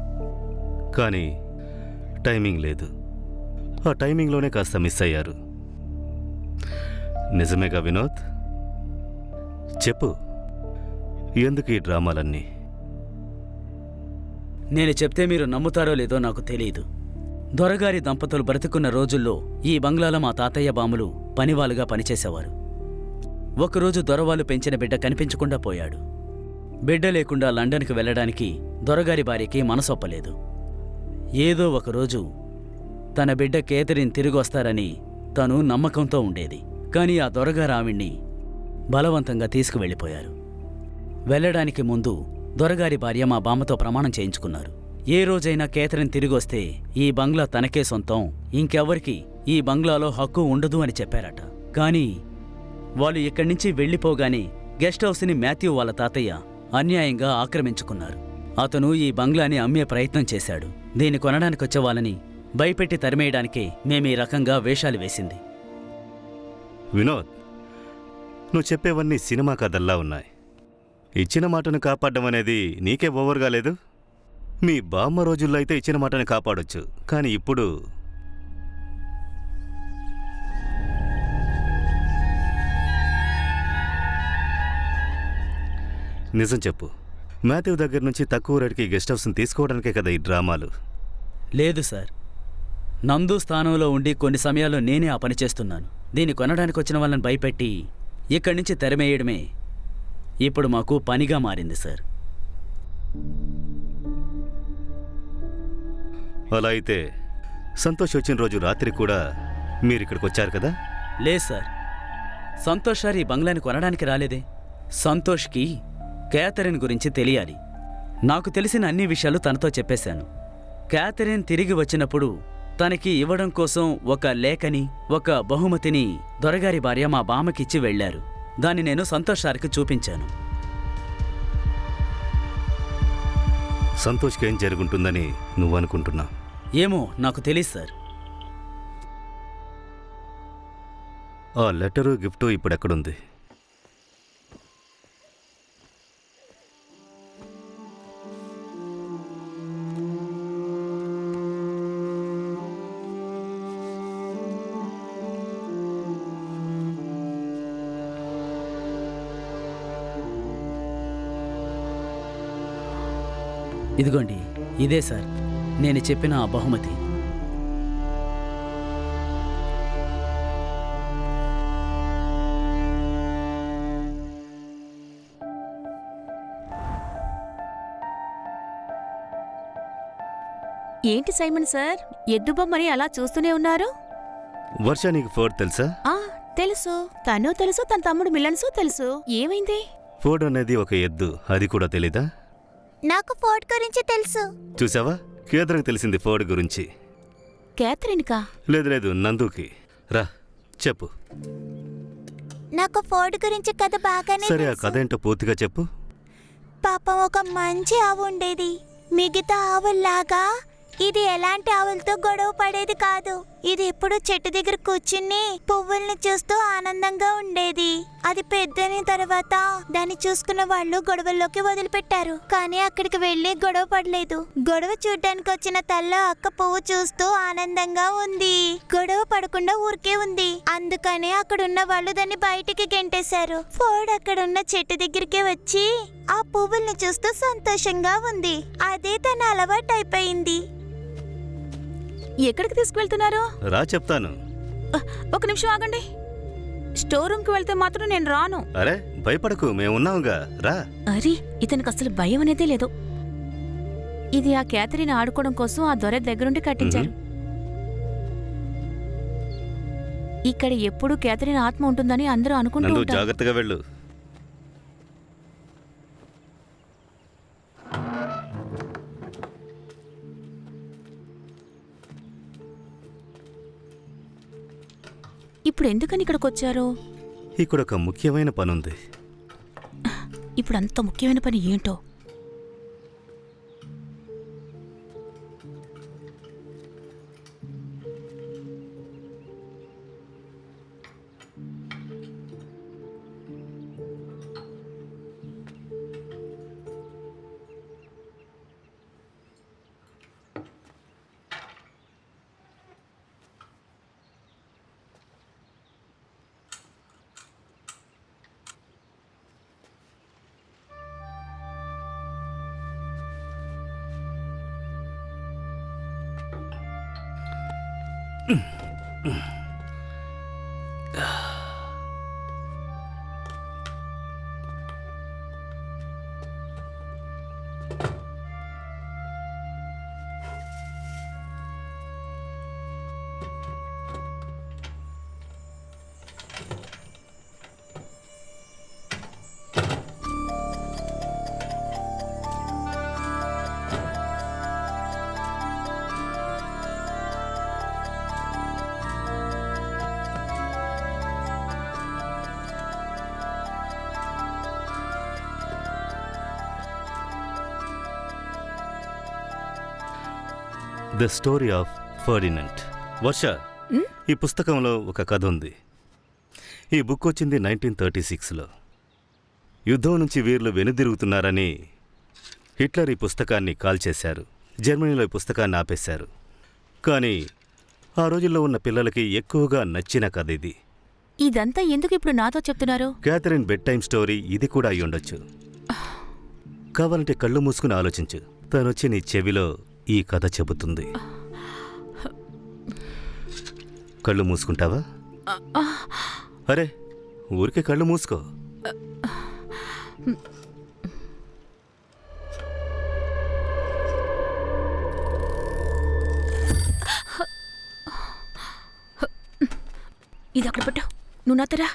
[SPEAKER 5] కానీ టైమింగ్ లేదు. ఆ టైమింగ్లోనే కాస్త మిస్ అయ్యారు. నిజమేగా వినోద్? చెప్పు, ఎందుకు ఈ డ్రామాలన్నీ?
[SPEAKER 6] నేను చెప్తే మీరు నమ్ముతారో లేదో నాకు తెలియదు. దొరగారి దంపతులు బ్రతికున్న రోజుల్లో ఈ బంగ్లాలో మా తాతయ్య బాములు పనివాళ్ళుగా పనిచేసేవారు. ఒకరోజు దొరవాళ్ళు పెంచిన బిడ్డ కనిపించకుండా పోయాడు. బిడ్డ లేకుండా లండన్కి వెళ్ళడానికి దొరగారి భార్యకి మనసొప్పలేదు. ఏదో ఒకరోజు తన బిడ్డ కేథరిన్ తిరిగొస్తారని తను నమ్మకంతో ఉండేది. కానీ ఆ దొరగారు ఆవిడ్ని బలవంతంగా తీసుకువెళ్ళిపోయారు. వెళ్ళడానికి ముందు దొరగారి భార్య మా బామ్మతో ప్రమాణం చేయించుకున్నారు. ఏ రోజైనా కేథరిన్ తిరిగొస్తే ఈ బంగ్లా తనకే సొంతం, ఇంకెవ్వరికి ఈ బంగ్లాలో హక్కు ఉండదు అని చెప్పారట. కానీ వాళ్ళు ఇక్కడి నుంచి వెళ్ళిపోగానే గెస్ట్ హౌస్ని మాథ్యూ వాళ్ళ తాతయ్య అన్యాయంగా ఆక్రమించుకున్నారు. అతను ఈ బంగ్లాని అమ్మే ప్రయత్నం చేశాడు. దీన్ని కొనడానికొచ్చే వాళ్ళని భయపెట్టి తరిమేయడానికే మేమీ రకంగా వేషాలు వేసింది.
[SPEAKER 5] వినోద్, నువ్వు చెప్పేవన్నీ సినిమా కథల్లా ఉన్నాయి. ఇచ్చిన మాటను కాపాడడం అనేది నీకే ఓవర్గా లేదు? మీ బామ్మ రోజుల్లో అయితే ఇచ్చిన మాటను కాపాడొచ్చు, కానీ ఇప్పుడు నిజం చెప్పు, మాథ్యూ దగ్గర నుంచి తక్కువ రేటుకి గెస్ట్ హౌస్ని తీసుకోవడానికే కదా ఈ డ్రామాలు?
[SPEAKER 6] లేదు సార్, నందు స్థానంలో ఉండి కొన్ని సమయాల్లో నేనే ఆ పని చేస్తున్నాను. దీన్ని కొనడానికి వచ్చిన వాళ్ళని భయపెట్టి ఇక్కడి నుంచి తెరమేయడమే ఇప్పుడు మాకు పనిగా మారింది సార్.
[SPEAKER 5] అలా అయితే సంతోష్ వచ్చిన రోజు రాత్రి కూడా మీరిక్కడికి వచ్చారు కదా?
[SPEAKER 6] లేదు సార్, సంతోష్ సార్ ఈ బంగ్లాని కొనడానికి రాలేదే. సంతోష్కి కేథరిన్ గురించి తెలియాలి. నాకు తెలిసిన అన్ని విషయాలు తనతో చెప్పేశాను. కేథరిన్ తిరిగి వచ్చినప్పుడు తనకి ఇవ్వడం కోసం ఒక లేఖని, ఒక బహుమతిని దొరగారి భార్య మా బామ్మకిచ్చి వెళ్లారు. దాన్ని నేను సంతోష్ సార్కి చూపించాను.
[SPEAKER 5] సంతోష్కి ఏం జరుగుంటుందని నువ్వు అనుకుంటున్నా?
[SPEAKER 6] ఏమో నాకు తెలీదు సార్.
[SPEAKER 5] ఆ లెటరు, గిఫ్టు ఇప్పుడెక్కడుంది?
[SPEAKER 6] ఇదిగోండి, ఇదే సార్ నేను చెప్పిన ఆ బహుమతి.
[SPEAKER 7] ఏంటి సైమన్ సార్, ఎద్దు బొమ్మని అలా చూస్తూనే ఉన్నారు?
[SPEAKER 5] వర్ష, నీకు ఫోర్డ్ తెలుసా?
[SPEAKER 7] తెలుసు, తను తెలుసు, తన తమ్ముడు మిలన్సు తెలుసు. ఏమైంది?
[SPEAKER 5] ఫోర్డ్ అనేది ఒక ఎద్దు, అది కూడా తెలీదా?
[SPEAKER 8] నాకు ఫోర్డ్ గురించి తెలుసు.
[SPEAKER 5] చూసావా, కేథరిన్కి తెలిసింది ఫోర్డ్ గురించి.
[SPEAKER 7] కేథరిన్కా?
[SPEAKER 5] లేదు లేదు, నందుకి. రా చెప్పు.
[SPEAKER 8] నాకు ఫోర్డ్ గురించి కథ బాగానే
[SPEAKER 5] సరే, ఆ
[SPEAKER 8] తెలుసు.
[SPEAKER 5] కథ ఏంటో పూర్తిగా చెప్పు.
[SPEAKER 8] పాపం ఒక మంచి ఆవు ఉండేది. మిగతా ఆవుల్లాగా ఇది ఎలాంటి ఆవులతో గొడవ పడేది కాదు. ఇది ఎప్పుడు చెట్టు దగ్గర కూర్చుని పువ్వుల్ని చూస్తూ ఆనందంగా ఉండేది. అది పెద్దైన తర్వాత దాన్ని చూసుకున్న వాళ్ళు గొడవల్లోకి వదిలిపెట్టారు. కానీ అక్కడికి వెళ్లి గొడవ పడలేదు. గొడవ చూడ్డానికి వచ్చిన తల్ల అక్క పువ్వు చూస్తూ ఆనందంగా ఉంది. గొడవ పడకుండా ఊరికే ఉంది. అందుకని అక్కడున్న వాళ్ళు దాన్ని బయటికి గెంటేశారు. ఫోర్డ్ అక్కడున్న చెట్టు దగ్గరికి వచ్చి ఆ పువ్వుల్ని చూస్తూ సంతోషంగా ఉంది. అదే తన అలవాటు అయిపోయింది.
[SPEAKER 7] ఎక్కడికి తీసుకువెళ్తున్నారు?
[SPEAKER 5] రా చెప్తాను.
[SPEAKER 7] ఒక నిమిషం ఆగండి. స్టోర్ రూమ్కి వెళ్తే మాత్రం నేను రాను.
[SPEAKER 5] అరే భయపడకు, మేమున్నావుగా, రా.
[SPEAKER 7] అరే, ఇతనికి అసలు భయం అనేదే లేదు. ఇది ఆ కేథరిన్ ఆడుకోవడం కోసం ఆ దొర దగ్గరుండి కట్టించారు. ఇక్కడ ఎప్పుడూ కేథరిన్ ఆత్మ ఉంటుందని అందరూ అనుకుంటూ
[SPEAKER 5] నందు,
[SPEAKER 7] ఉంటారు.
[SPEAKER 5] జాగ్రత్తగా వెళ్ళు.
[SPEAKER 7] ఇప్పుడు ఎందుకని ఇక్కడికి వచ్చారు?
[SPEAKER 5] ఇక్కడ ఒక ముఖ్యమైన పనుంది.
[SPEAKER 7] ఇప్పుడు అంత ముఖ్యమైన పని ఏంటో?
[SPEAKER 5] The story of Ferdinand. Varsha, ఈ పుస్తకంలో ఒక కథ ఉంది. ఈ బుక్ వచ్చింది 1936లో. యుద్ధం నుంచి వీర్లు వెనుదిరుగుతున్నారని హిట్లర్ ఈ పుస్తకాన్ని కాల్చేశారు. జర్మనీలో ఈ పుస్తకాన్ని ఆపేశారు. కానీ ఆ రోజుల్లో ఉన్న పిల్లలకి ఎక్కువగా నచ్చిన కథ ఇది.
[SPEAKER 7] ఇదంతా ఎందుకు ఇప్పుడు నాతో చెప్తున్నారు?
[SPEAKER 5] క్యాథరిన్ బెడ్ టైమ్ స్టోరీ ఇది కూడా అయి ఉండొచ్చు. కావాలంటే కళ్ళు మూసుకుని ఆలోచించు. తనొచ్చి నీ చెవిలో ఈ కథ చెబుతుంది. కళ్ళు మూసుకుంటావా? అరే, ఊరికే కళ్ళు మూసుకో.
[SPEAKER 7] ఇది అక్కడ పెట్టు. నువ్వు నాతరా.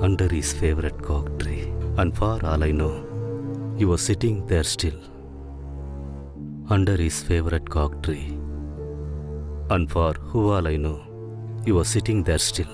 [SPEAKER 5] Under his favorite cork tree, and for all I know, you were sitting there still. Under his favorite cork tree, and for who all I know, you were sitting there still.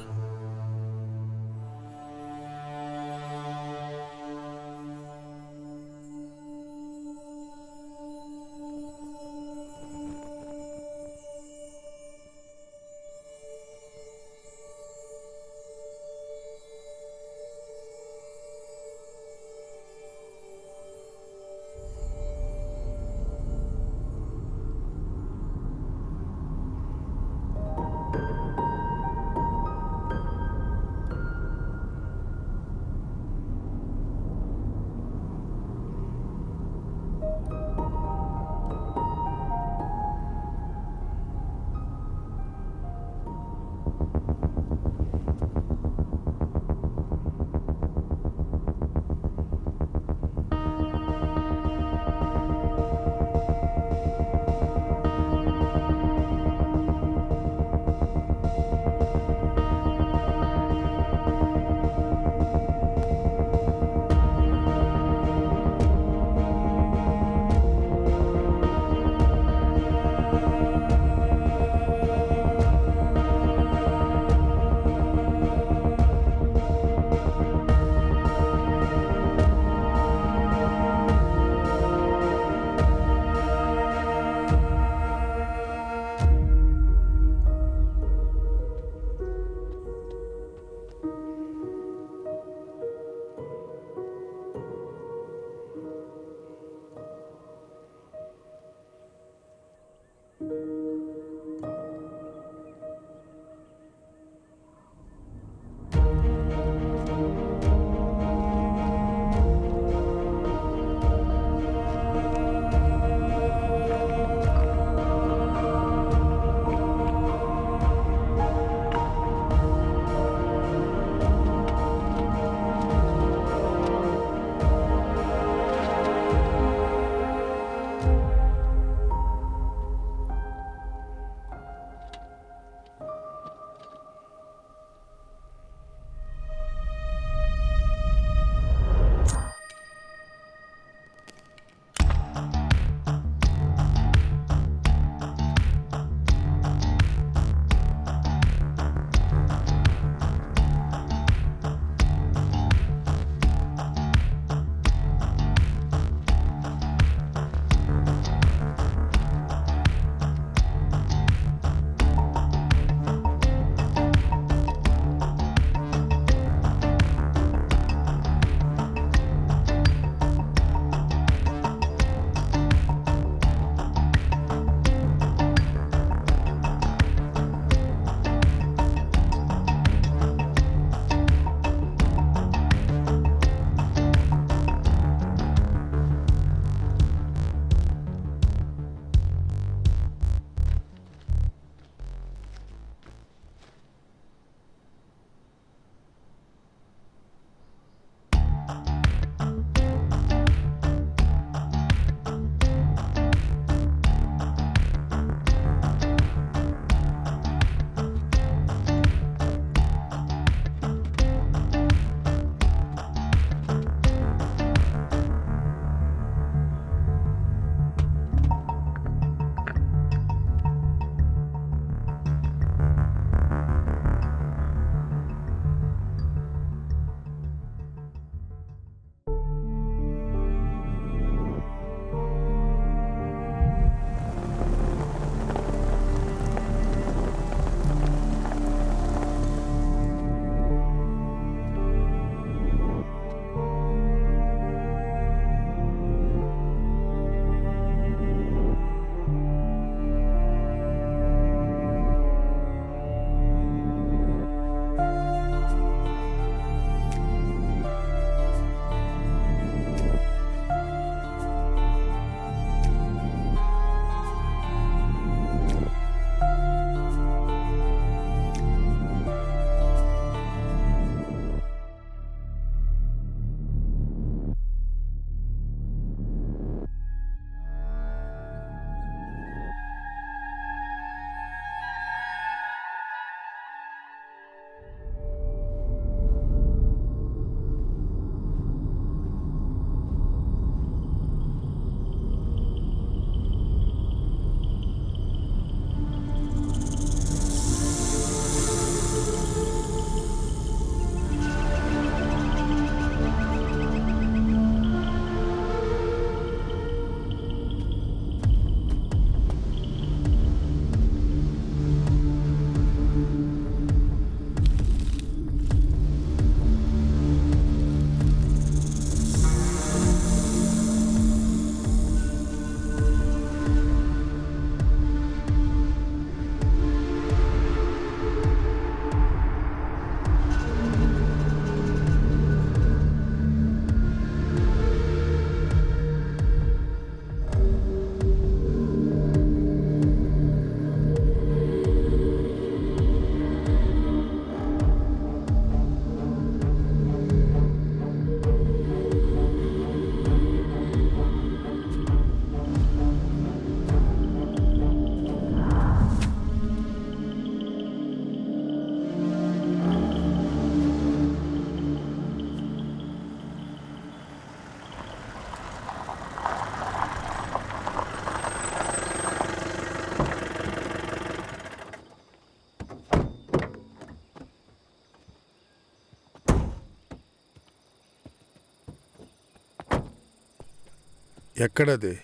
[SPEAKER 3] ఎక్కడది?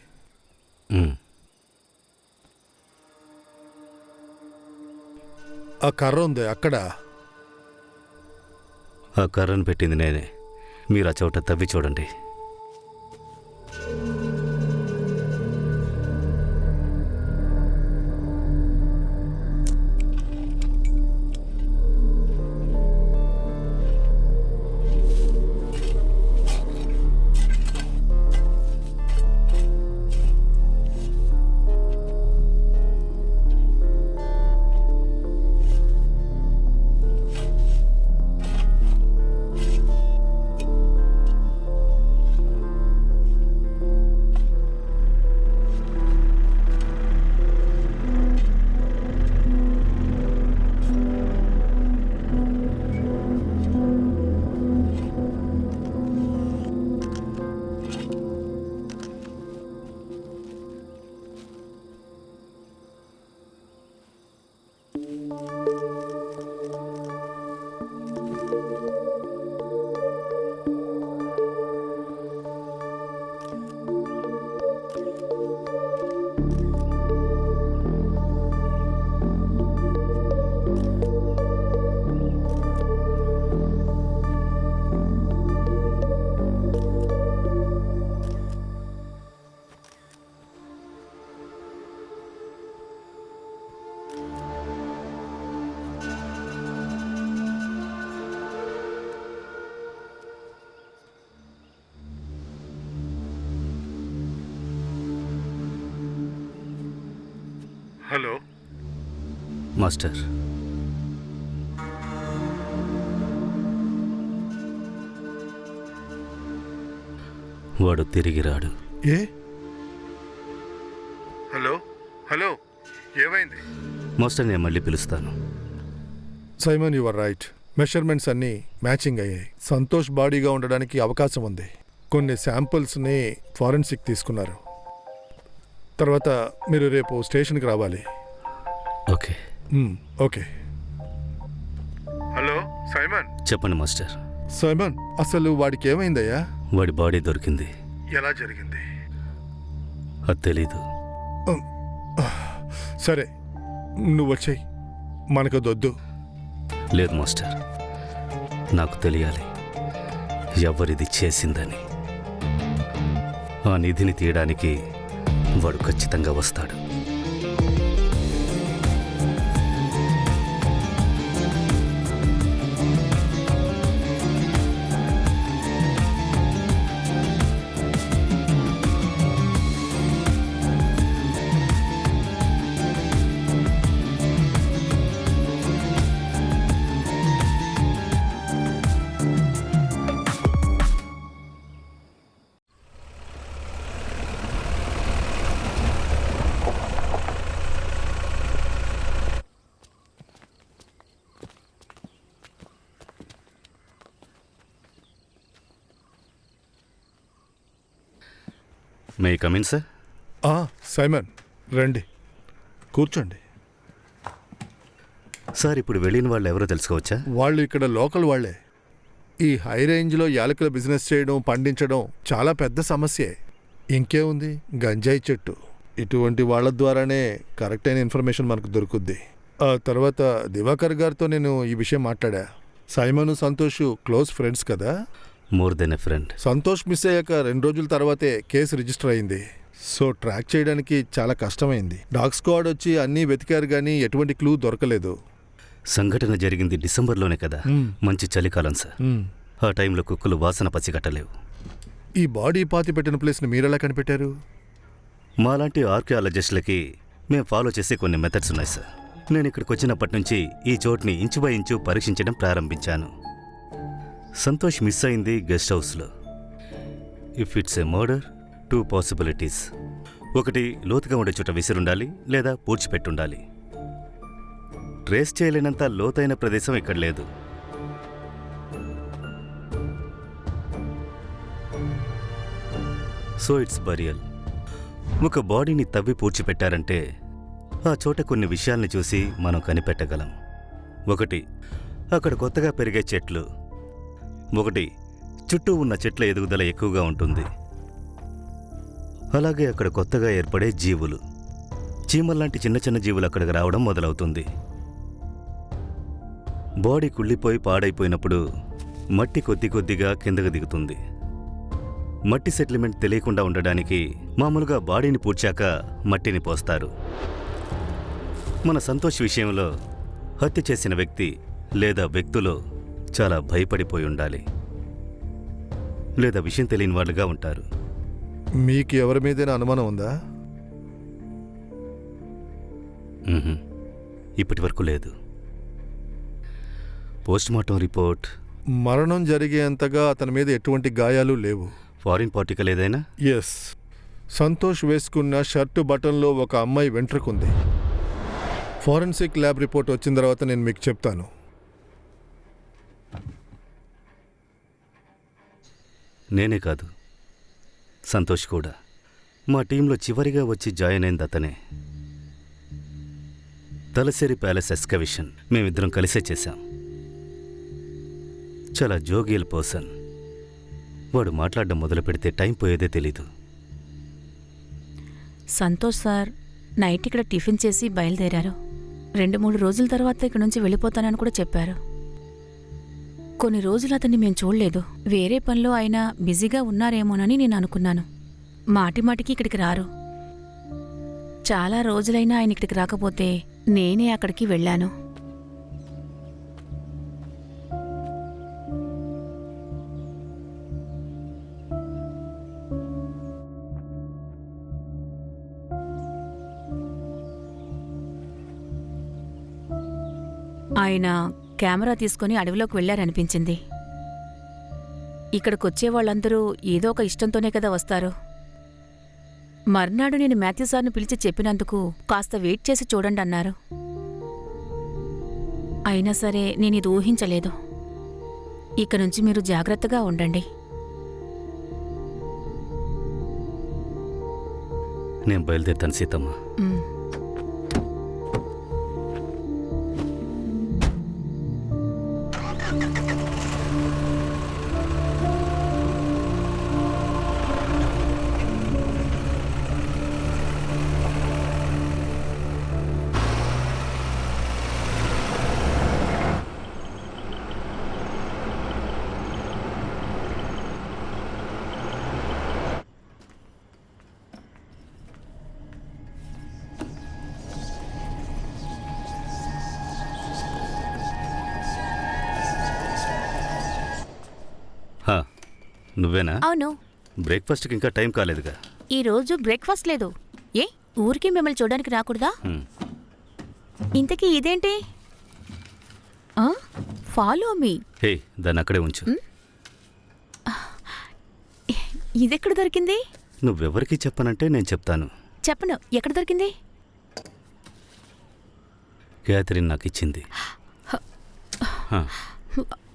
[SPEAKER 3] ఆ కర్ర ఉంది అక్కడ.
[SPEAKER 5] ఆ కర్రను పెట్టింది నేనే. మీరు ఆ చోట తవ్వి చూడండి.
[SPEAKER 3] హలో
[SPEAKER 5] మాస్టర్, వాడు తిరిగి రాడు.
[SPEAKER 3] ఏ? హలో హలో, ఏమైంది?
[SPEAKER 5] మాస్టర్, నేను మళ్ళీ పిలుస్తాను.
[SPEAKER 3] Simon, you are right. Measurements అన్నీ మ్యాచింగ్ అయ్యాయి. సంతోష్ బాడీగా ఉండడానికి అవకాశం ఉంది. కొన్ని శాంపుల్స్ని ఫారెన్సిక్ తీసుకున్నారు. తర్వాత మీరు రేపు స్టేషన్కి రావాలి.
[SPEAKER 5] ఓకే.
[SPEAKER 3] ఓకే. Hello Simon.
[SPEAKER 5] చెప్పండి మాస్టర్.
[SPEAKER 3] సైమన్, అసలు వాడికి ఏమైందయ్యా?
[SPEAKER 5] వాడి బాడీ దొరికింది.
[SPEAKER 3] ఎలా జరిగింది?
[SPEAKER 5] అది తెలీదు.
[SPEAKER 3] సరే, నువ్వు వచ్చేయి, మనకు దొద్దు.
[SPEAKER 5] లేదు మాస్టర్, నాకు తెలియాలి ఎవరిది చేసిందని. ఆ నిధిని తీయడానికి వాడు ఖచ్చితంగా వస్తాడు. May come in sir?
[SPEAKER 3] సైమన్, రండి, కూర్చోండి.
[SPEAKER 5] సార్, ఇప్పుడు వెళ్ళిన వాళ్ళు ఎవరో తెలుసుకోవచ్చా?
[SPEAKER 3] వాళ్ళు ఇక్కడ లోకల్ వాళ్లే. ఈ హై రేంజ్లో యాలకుల బిజినెస్ చేయడం, పండించడం చాలా పెద్ద సమస్యే. ఇంకేముంది, గంజాయి చెట్టు. ఇటువంటి వాళ్ళ ద్వారానే కరెక్ట్ అయిన ఇన్ఫర్మేషన్ మనకు దొరుకుద్ది. ఆ తర్వాత దివాకర్ గారితో నేను ఈ విషయం మాట్లాడా. సైమన్, సంతోష్ క్లోజ్ ఫ్రెండ్స్ కదా.
[SPEAKER 5] More than a friend.
[SPEAKER 3] Santosh miss అయ్యాక 2 రోజుల తర్వాతే కేసు రిజిస్టర్ అయింది. సో ట్రాక్ చేయడానికి చాలా కష్టమైంది. డాగ్ స్క్వాడ్ వచ్చి అన్నీ వెతికారు కానీ ఎటువంటి క్లూ దొరకలేదు.
[SPEAKER 5] సంఘటన జరిగింది డిసెంబర్లోనే కదా. మంచి చలికాలం సార్. ఆ టైంలో కుక్కలు వాసన పసిగట్టలేవు.
[SPEAKER 3] ఈ బాడీ పాతి పెట్టిన ప్లేస్ని మీరెలా కనిపెట్టారు?
[SPEAKER 5] మాలాంటి ఆర్కియాలజిస్టులకి మేము ఫాలో చేసే కొన్ని మెథడ్స్ ఉన్నాయి సార్. నేను ఇక్కడికి వచ్చినప్పటి నుంచి ఈ చోటుని ఇంచు బై ఇంచు పరీక్షించడం ప్రారంభించాను. సంతోష్ మిస్ అయింది గెస్ట్ హౌస్లో. If it's a murder, 2 possibilities. ఒకటి, లోతుగా ఉండే చోట విసిరుండాలి, లేదా పూడ్చిపెట్టుండాలి. ట్రేస్ చేయలేనంత లోతైన ప్రదేశం ఇక్కడ లేదు. So it's burial. ఒక బాడీని తవ్వి పూడ్చిపెట్టారంటే ఆ చోట కొన్ని విషయాల్ని చూసి మనం కనిపెట్టగలం. ఒకటి, అక్కడ కొత్తగా పెరిగే చెట్లు. ఒకటి, చుట్టూ ఉన్న చెట్ల ఎదుగుదల ఎక్కువగా ఉంటుంది. అలాగే అక్కడ కొత్తగా ఏర్పడే జీవులు, చీమల్లాంటి చిన్న చిన్న జీవులు అక్కడికి రావడం మొదలవుతుంది. బాడీ కుళ్ళిపోయి పాడైపోయినప్పుడు మట్టి కొద్ది కొద్దిగా కిందకు దిగుతుంది. మట్టి సెటిల్మెంట్ తెలియకుండా ఉండడానికి మామూలుగా బాడీని పూడ్చాక మట్టిని పోస్తారు. మన సంతోష్ విషయంలో హత్య చేసిన వ్యక్తి లేదా వ్యక్తులు చాలా భయపడిపోయి ఉండాలి, లేదా విషయం తెలియని వాళ్ళుగా ఉంటారు.
[SPEAKER 3] మీకు ఎవరి మీదైనా అనుమానం ఉందా?
[SPEAKER 5] ఇప్పటి వరకు లేదు. పోస్ట్మార్టం రిపోర్ట్
[SPEAKER 3] మరణం జరిగేంతగా అతని మీద ఎటువంటి గాయాలు లేవు.
[SPEAKER 5] ఫారిన్ పార్టికల్ ఏదైనా?
[SPEAKER 3] ఎస్, సంతోష్ వేసుకున్న షర్టు బటన్లో ఒక అమ్మాయి వెంట్రుకుంది. ఫారెన్సిక్ ల్యాబ్ రిపోర్ట్ వచ్చిన తర్వాత నేను మీకు చెప్తాను.
[SPEAKER 5] నేనే కాదు, సంతోష్ కూడా. మా టీంలో చివరిగా వచ్చి జాయిన్ అయింది అతనే. తలసేరి ప్యాలెస్ ఎక్స్కవిషన్ మేమిద్దరం కలిసే చేశాం. చాలా జోగియల్ పర్సన్. వాడు మాట్లాడడం మొదలు పెడితే టైం పోయేదే తెలీదు.
[SPEAKER 7] సంతోష్ సార్ నైట్ ఇక్కడ టిఫిన్ చేసి బయలుదేరారు. 2-3 రోజుల తర్వాత ఇక్కడ నుంచి వెళ్ళిపోతానని కూడా చెప్పారు. కొన్ని రోజులు అతన్ని మేము చూడలేదు. వేరే పనిలో ఆయన బిజీగా ఉన్నారేమోనని నేను అనుకున్నాను. మాటిమాటికి ఇక్కడికి రారు. చాలా రోజులైనా ఆయన ఇక్కడికి రాకపోతే నేనే అక్కడికి వెళ్ళాను. ఆయన కెమెరా తీసుకుని అడవిలోకి వెళ్లారనిపించింది. ఇక్కడికొచ్చే వాళ్ళందరూ ఏదో ఒక ఇష్టంతోనే కదా వస్తారు. మర్నాడు నేను మాథ్యూ సార్ను పిలిచి చెప్పినందుకు కాస్త వెయిట్ చేసి చూడండి అన్నారు. అయినా సరే నేను ఇది ఊహించలేదు. ఇక నుంచి మీరు జాగ్రత్తగా ఉండండి.
[SPEAKER 5] నేను బయలుదేరుతాను సీతమ్మ. నువ్వేనా?
[SPEAKER 7] అవును.
[SPEAKER 5] బ్రేక్ఫాస్ట్కి ఇంకా టైం కాలేదుగా.
[SPEAKER 7] ఈరోజు బ్రేక్ఫాస్ట్ లేదు. ఏ ఊరికి మిమ్మల్ని చూడడానికి రాకూడదా? ఇంతకీ ఇదేంటి? Follow me.
[SPEAKER 5] హే, దాన్ని అక్కడే ఉంచు.
[SPEAKER 7] ఇదెక్కడ దొరికింది?
[SPEAKER 5] నువ్వెవరికి చెప్పనంటే నేను చెప్తాను.
[SPEAKER 7] చెప్పను. ఎక్కడ దొరికింది?
[SPEAKER 5] క్యాథరిన్ నాకు ఇచ్చింది.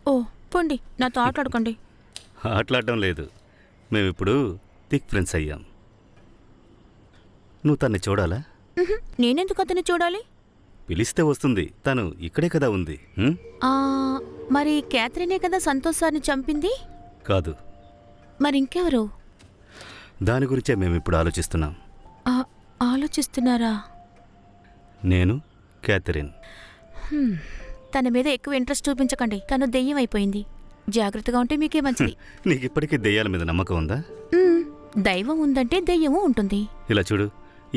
[SPEAKER 7] ఓ పోండి, నాతో ఆటలాడుకోండి.
[SPEAKER 5] ఆటలాడడం లేదు, మేమిప్పుడు థిక్ ఫ్రెండ్స్ అయ్యాం. నువ్వు తన్ని చూడాలా?
[SPEAKER 7] నేనెందుకు అతన్ని చూడాలి?
[SPEAKER 5] పిలిస్తే వస్తుంది. తను ఇక్కడే కదా ఉంది.
[SPEAKER 7] మరి క్యాథరినే కదా సంతోష్ సార్ని చంపింది?
[SPEAKER 5] కాదు.
[SPEAKER 7] మరి ఇంకెవరు?
[SPEAKER 5] దాని గురించే మేమిప్పుడు ఆలోచిస్తున్నాం.
[SPEAKER 7] ఆలోచిస్తున్నారా?
[SPEAKER 5] నేను, క్యాథరిన్.
[SPEAKER 7] తన మీద ఎక్కువ ఇంట్రెస్ట్ చూపించకండి. తను దెయ్యం అయిపోయింది. జాగ్రత్తగా ఉంటే మీకే మంచిది.
[SPEAKER 5] నీకు ఇప్పటికీ దెయ్యాల మీద నమ్మకం ఉందా?
[SPEAKER 7] దైవం ఉందంటే దెయ్యము ఉంటుంది.
[SPEAKER 5] ఇలా చూడు,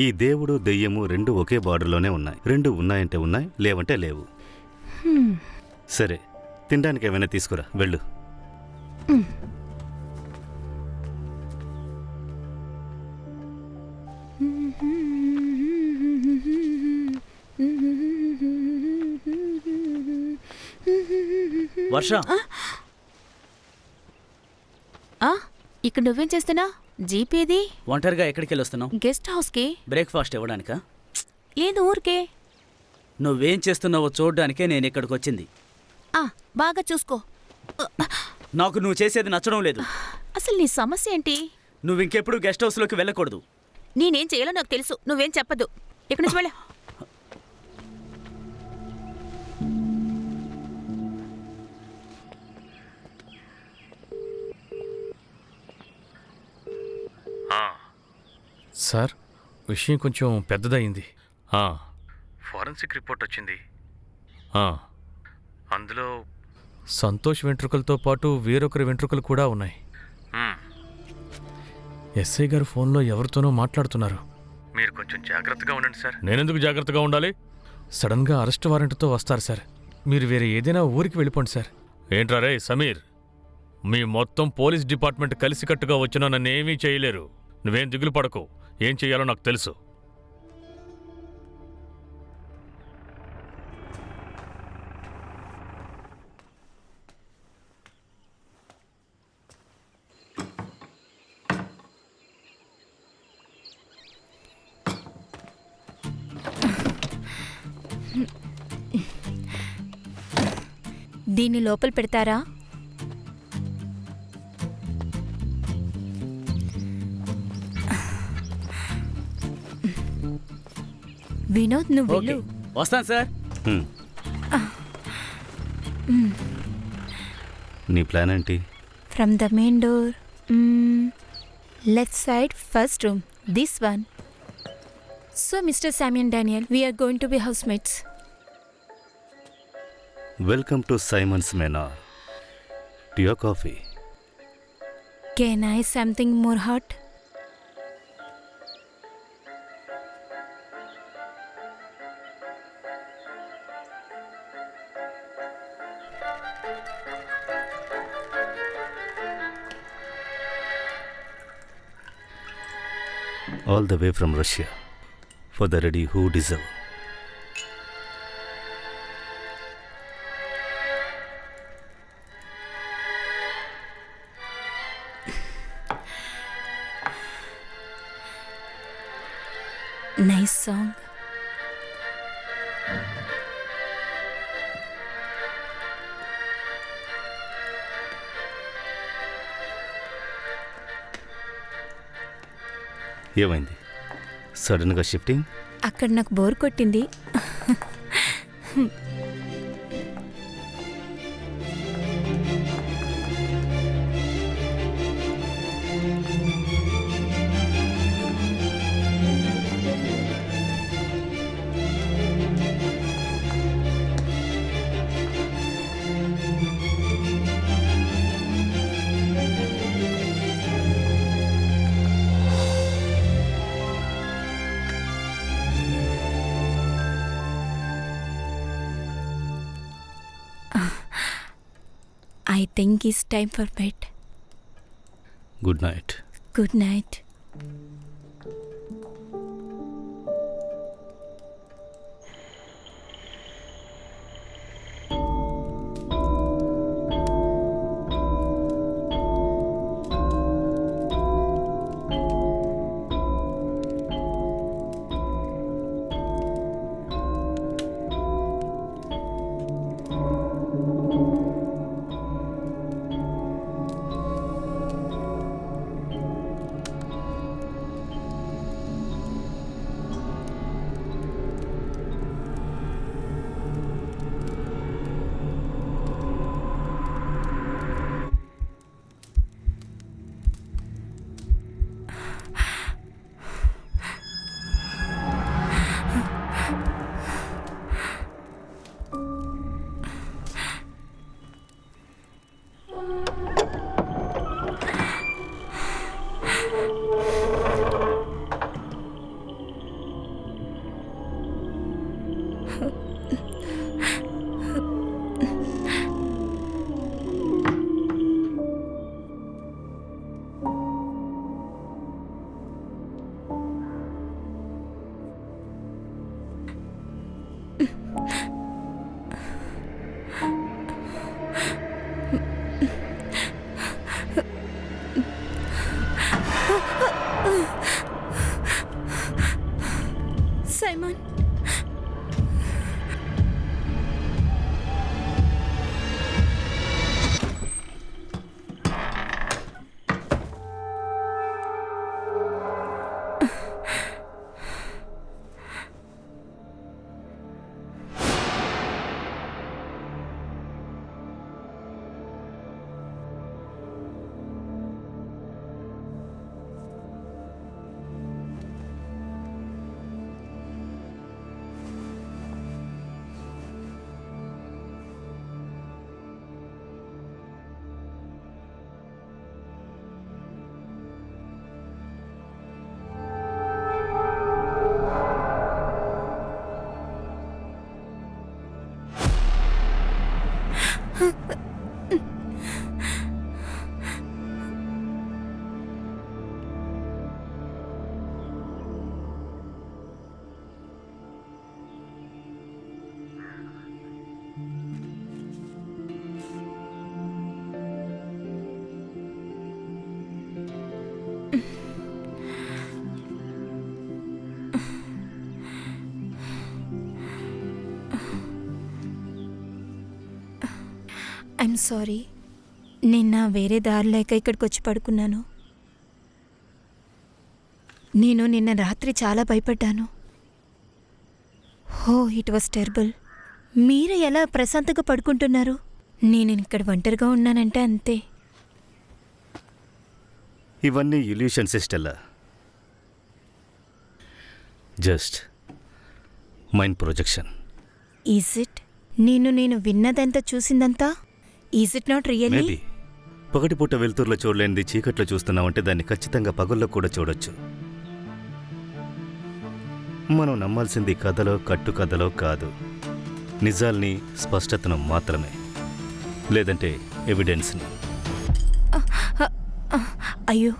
[SPEAKER 5] ఈ దేవుడు దెయ్యము రెండు ఒకే బార్డర్లోనే ఉన్నాయి. రెండు ఉన్నాయంటే ఉన్నాయి, లేవంటే లేవు. సరే, తినడానికి ఏమైనా తీసుకురా, వెళ్ళు.
[SPEAKER 6] వర్ష,
[SPEAKER 7] ఇక్కడ నువ్వేం చేస్తున్నా? జీపేది?
[SPEAKER 6] ఒంటరిగా ఎక్కడికి వెళ్ళొస్తున్నావు?
[SPEAKER 7] గెస్ట్ హౌస్కి.
[SPEAKER 6] బ్రేక్ఫాస్ట్ ఇవ్వడానికా?
[SPEAKER 7] లేదు, ఊరికే.
[SPEAKER 6] నువ్వేం చేస్తున్నావో చూడ్డానికే నేను ఇక్కడికి వచ్చింది.
[SPEAKER 7] బాగా చూసుకో.
[SPEAKER 6] నాకు నువ్వు చేసేది నచ్చడం లేదు.
[SPEAKER 7] అసలు నీ సమస్య ఏంటి?
[SPEAKER 6] నువ్వు ఇంకెప్పుడు గెస్ట్ హౌస్లోకి వెళ్ళకూడదు.
[SPEAKER 7] నేనేం చేయాలో నాకు తెలుసు. నువ్వేం చెప్పదు. ఇక్కడి నుంచి వెళ్ళ.
[SPEAKER 4] సార్ విషయం కొంచెం పెద్దదయింది. ఫారెన్సిక్ రిపోర్ట్ వచ్చింది. అందులో సంతోష్ వెంట్రుకలతో పాటు వేరొకరి వెంట్రుకలు కూడా ఉన్నాయి. ఎస్ఐ గారు ఫోన్లో ఎవరితోనో మాట్లాడుతున్నారు. మీరు కొంచెం జాగ్రత్తగా ఉండండి సార్. నేనెందుకు జాగ్రత్తగా ఉండాలి? సడన్గా అరెస్ట్ వారెంట్తో వస్తారు సార్. మీరు వేరే ఏదైనా ఊరికి వెళ్ళిపోండి సార్. ఏంట్రా రే సమీర్, మీ మొత్తం పోలీస్ డిపార్ట్మెంట్ కలిసికట్టుగా వచ్చినా నన్నేమీ చేయలేరు. నువ్వేం దిగులు పడకు. ఏం చెయ్యాలో నాకు తెలుసు.
[SPEAKER 7] దీన్ని లోపల పెడతారా? వినోద్ నువ్వు
[SPEAKER 6] ఓకే, వస్తాను సార్.
[SPEAKER 5] నీ ప్లాన్ ఏంటి?
[SPEAKER 7] From the main door, left side, first room, this one. So mister Sammy and Daniel, we are going to be housemates.
[SPEAKER 5] Welcome to Simon's manor. Tea or coffee?
[SPEAKER 7] Can I something more hot?
[SPEAKER 5] All the way from Russia for the ready who deserve.
[SPEAKER 7] Nice song.
[SPEAKER 5] ఏమైంది సడన్గా షిఫ్టింగ్?
[SPEAKER 7] అక్కడ నాకు బోర్ కొట్టింది. I think it's time for bed.
[SPEAKER 5] Good night.
[SPEAKER 7] Good night.
[SPEAKER 8] I'm sorry. నిన్న వేరే దారి లేక ఇక్కడికి వచ్చి పడుకున్నాను. నేను నిన్న రాత్రి చాలా భయపడ్డాను. హో, ఇట్ వాస్ టెర్బుల్. మీరు ఎలా ప్రశాంతంగా పడుకుంటున్నారు? నేను ఇక్కడ ఒంటరిగా ఉన్నానంటే అంతే.
[SPEAKER 5] ఇవన్నీ illusions Stella. Just mind projection.
[SPEAKER 8] Is it? నేను విన్నదంతా చూసిందంతా is it not really?
[SPEAKER 5] Maybe పగటిపూట వెలుతురులో చూడలేనిది చీకట్లో చూస్తున్నామంటే దాన్ని ఖచ్చితంగా పగుల్లో కూడా చూడొచ్చు. మనం నమ్మాల్సింది కథలో కట్టుకథలో కాదు, నిజాల్ని, స్పష్టతను మాత్రమే, లేదంటే ఎవిడెన్స్ని.
[SPEAKER 8] అయ్యో,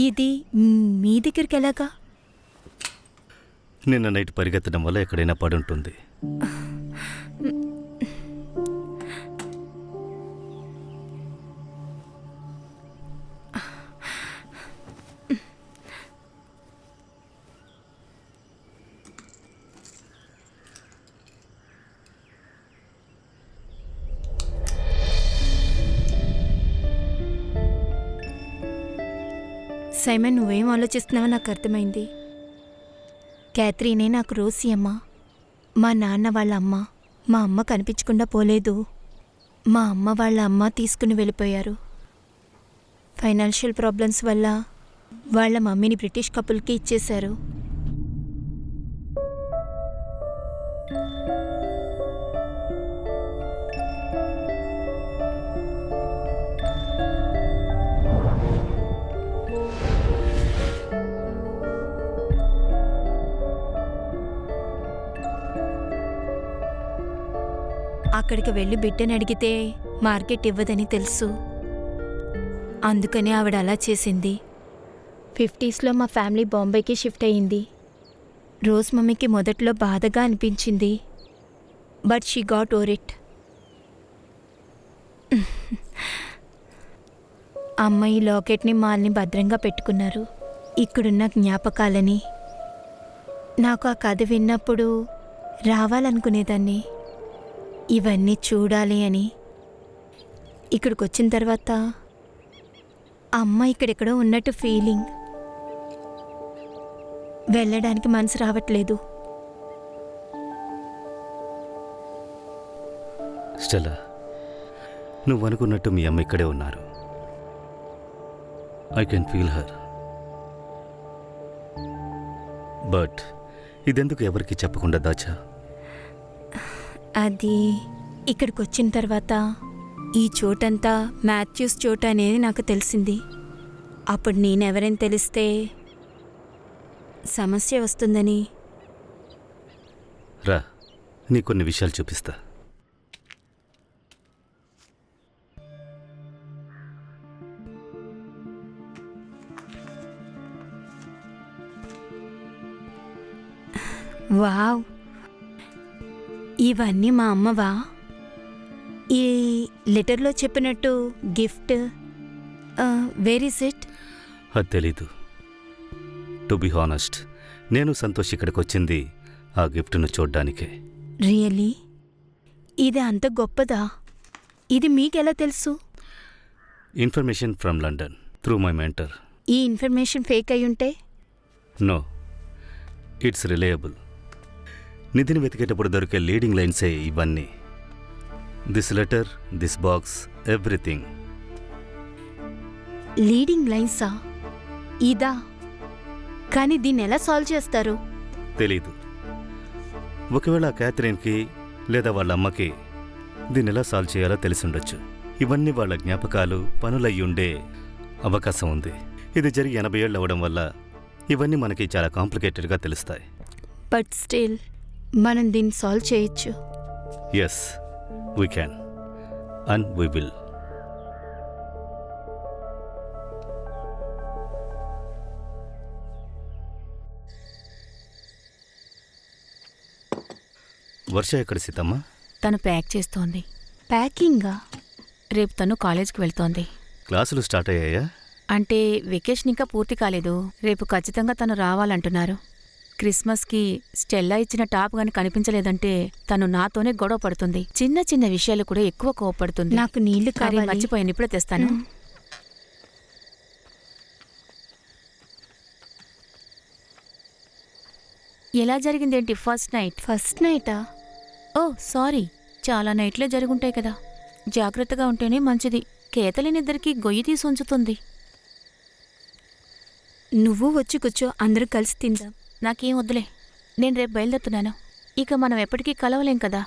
[SPEAKER 8] ఇది మీ దగ్గరికి ఎలాగా?
[SPEAKER 5] నిన్న నైట్ పరిగెత్తడం వల్ల ఎక్కడైనా పడుంటుంది.
[SPEAKER 8] సైమన్, నువ్వేం ఆలోచిస్తున్నావో నాకు అర్థమైంది. క్యాథరీనే నాకు రోసి అమ్మ, మా నాన్న వాళ్ళ అమ్మ. మా అమ్మ కనిపించకుండా పోలేదు. మా అమ్మ వాళ్ళ అమ్మ తీసుకుని వెళ్ళిపోయారు. ఫైనాన్షియల్ ప్రాబ్లమ్స్ వల్ల వాళ్ళ మమ్మీని బ్రిటిష్ కపుల్కి ఇచ్చేశారు. అక్కడికి వెళ్ళి బిడ్డని అడిగితే మార్కెట్ ఇవ్వదని తెలుసు. అందుకని ఆవిడ అలా చేసింది. 50sలో మా ఫ్యామిలీ బాంబేకి షిఫ్ట్ అయ్యింది. రోజ్ మమ్మీకి మొదట్లో బాధగా అనిపించింది, but she got over it. అమ్మ ఈ లాకెట్ని మాల్ని భద్రంగా పెట్టుకున్నారు, ఇక్కడున్న జ్ఞాపకాలని. నాకు ఆ కథ విన్నప్పుడు రావాలనుకునేదాన్ని, ఇవన్నీ చూడాలి అని. ఇక్కడికి వచ్చిన తర్వాత అమ్మ ఇక్కడెక్కడో ఉన్నట్టు ఫీలింగ్. వెళ్ళడానికి మనసు రావట్లేదు.
[SPEAKER 5] స్టెల్లా, నువ్వు అనుకున్నట్టు మీ అమ్మ ఇక్కడే ఉన్నారు. I can feel her. But ఇదెందుకు ఎవరికి చెప్పకుండా దాచా?
[SPEAKER 8] అది ఇక్కడికి వచ్చిన తర్వాత ఈ చోటంతా మాథ్యూస్ చోట అనేది నాకు తెలిసింది. అప్పుడు నేనెవరైనా తెలిస్తే సమస్య వస్తుందని.
[SPEAKER 5] రా, నీ కొన్ని విషయాలు చూపిస్తా.
[SPEAKER 8] వావ్, ఇవన్నీ మా అమ్మవా? ఈ లెటర్లో చెప్పినట్టు గిఫ్ట్ వేర్ ఈస్ ఇట్?
[SPEAKER 5] అది తెలీదు. టు బి హానెస్ట్, నేను సంతోష్ ఇక్కడికి వచ్చింది ఆ గిఫ్ట్ను చూడ్డానికే.
[SPEAKER 8] రియలీ? ఇది అంత గొప్పదా? ఇది మీకెలా తెలుసు?
[SPEAKER 5] Information from London through my mentor.
[SPEAKER 8] ఈ ఇన్ఫర్మేషన్ ఫేక్ అయి ఉంటే?
[SPEAKER 5] No, it's reliable. నిధిని వెతికేటప్పుడు దొరికే లీడింగ్ లైన్సే ఇవన్నీ. This letter, this box, everything.
[SPEAKER 8] Leading లైన్సా? ఇదా? కానీ దీన్ని ఎలా సాల్వ్ చేస్తారు?
[SPEAKER 5] తెలీదు. ఒకవేళ క్యాథరిన్కి లేదా వాళ్ళ అమ్మకి దీన్ని ఎలా సాల్వ్ చేయాలో తెలిసి ఉండొచ్చు. ఇవన్నీ వాళ్ళ జ్ఞాపకాలు, పనులయ్యుండే అవకాశం ఉంది. ఇది జరిగి 80 ఏళ్ళు అవ్వడం వల్ల ఇవన్నీ మనకి చాలా కాంప్లికేటెడ్గా తెలుస్తాయి.
[SPEAKER 8] బట్ స్టిల్ మనం దీన్ని సాల్వ్ చేయొచ్చు.
[SPEAKER 5] Yes, we can and we will. Varsha ఎక్కడ సీతమ్మ?
[SPEAKER 7] తను ప్యాక్ చేస్తోంది.
[SPEAKER 8] ప్యాకింగా?
[SPEAKER 7] రేపు తను కాలేజ్కి వెళ్తోంది.
[SPEAKER 5] క్లాసులు స్టార్ట్ అయ్యాయా?
[SPEAKER 7] అంటే వెకేషన్ ఇంకా పూర్తి కాలేదు. రేపు ఖచ్చితంగా తను రావాలంటున్నారు. క్రిస్మస్కి స్టెల్లా ఇచ్చిన టాప్ గాని కనిపించలేదంటే తను నాతోనే గొడవ పడుతుంది. చిన్న చిన్న విషయాలు కూడా ఎక్కువ కోపడుతుంది.
[SPEAKER 9] నాకు నీళ్లు
[SPEAKER 7] అరే,
[SPEAKER 9] కావాలి.
[SPEAKER 7] మర్చిపోయాను, ఇప్పుడే తెస్తాను. ఎలా జరిగిందేంటి ఫస్ట్ నైట్?
[SPEAKER 9] ఫస్ట్ నైటా?
[SPEAKER 7] ఓ సారీ, చాలా నైట్లే జరుగుంటాయి కదా. జాగ్రత్తగా ఉంటేనే మంచిది. కేతలినిద్దరికీ గొయ్యి తీసి ఉంచుతుంది.
[SPEAKER 9] నువ్వు వచ్చి కూర్చో, అందరూ కలిసి తిందాం.
[SPEAKER 7] నాకేం వద్దులే, నేను రేపు బయలుదేరుతున్నాను. ఇక మనం ఎప్పటికీ కలవలేం కదా.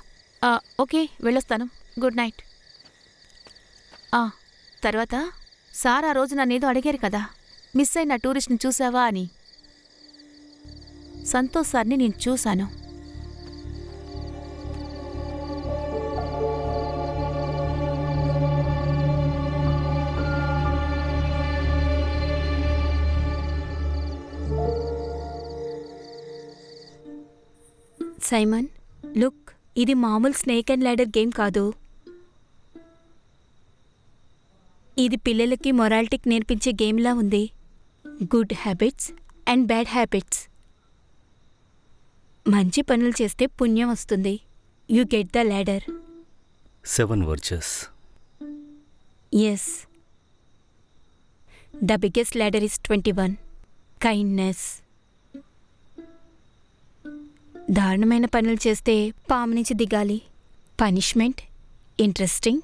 [SPEAKER 7] ఓకే, వెళ్ళొస్తాను. Good night. తర్వాత సార్ ఆ రోజు నన్నేదో అడిగారు కదా, మిస్ అయిన టూరిస్ట్ని చూసావా అని. సంతోష్ సార్ని నేను చూశాను.
[SPEAKER 9] సైమన్, లుక్, ఇది మామూలు స్నేక్ అండ్ ల్యాడర్ గేమ్ కాదు. ఇది పిల్లలకి మొరాలిటీకి నేర్పించే గేమ్లా ఉంది. Good habits and bad habits. మంచి పనులు చేస్తే పుణ్యం వస్తుంది. You get the ladder.
[SPEAKER 5] 7 virtues.
[SPEAKER 9] Yes, the biggest ladder is 21. Kindness. దారుణమైన పనులు చేస్తే పాము నుంచి దిగాలి. Punishment interesting.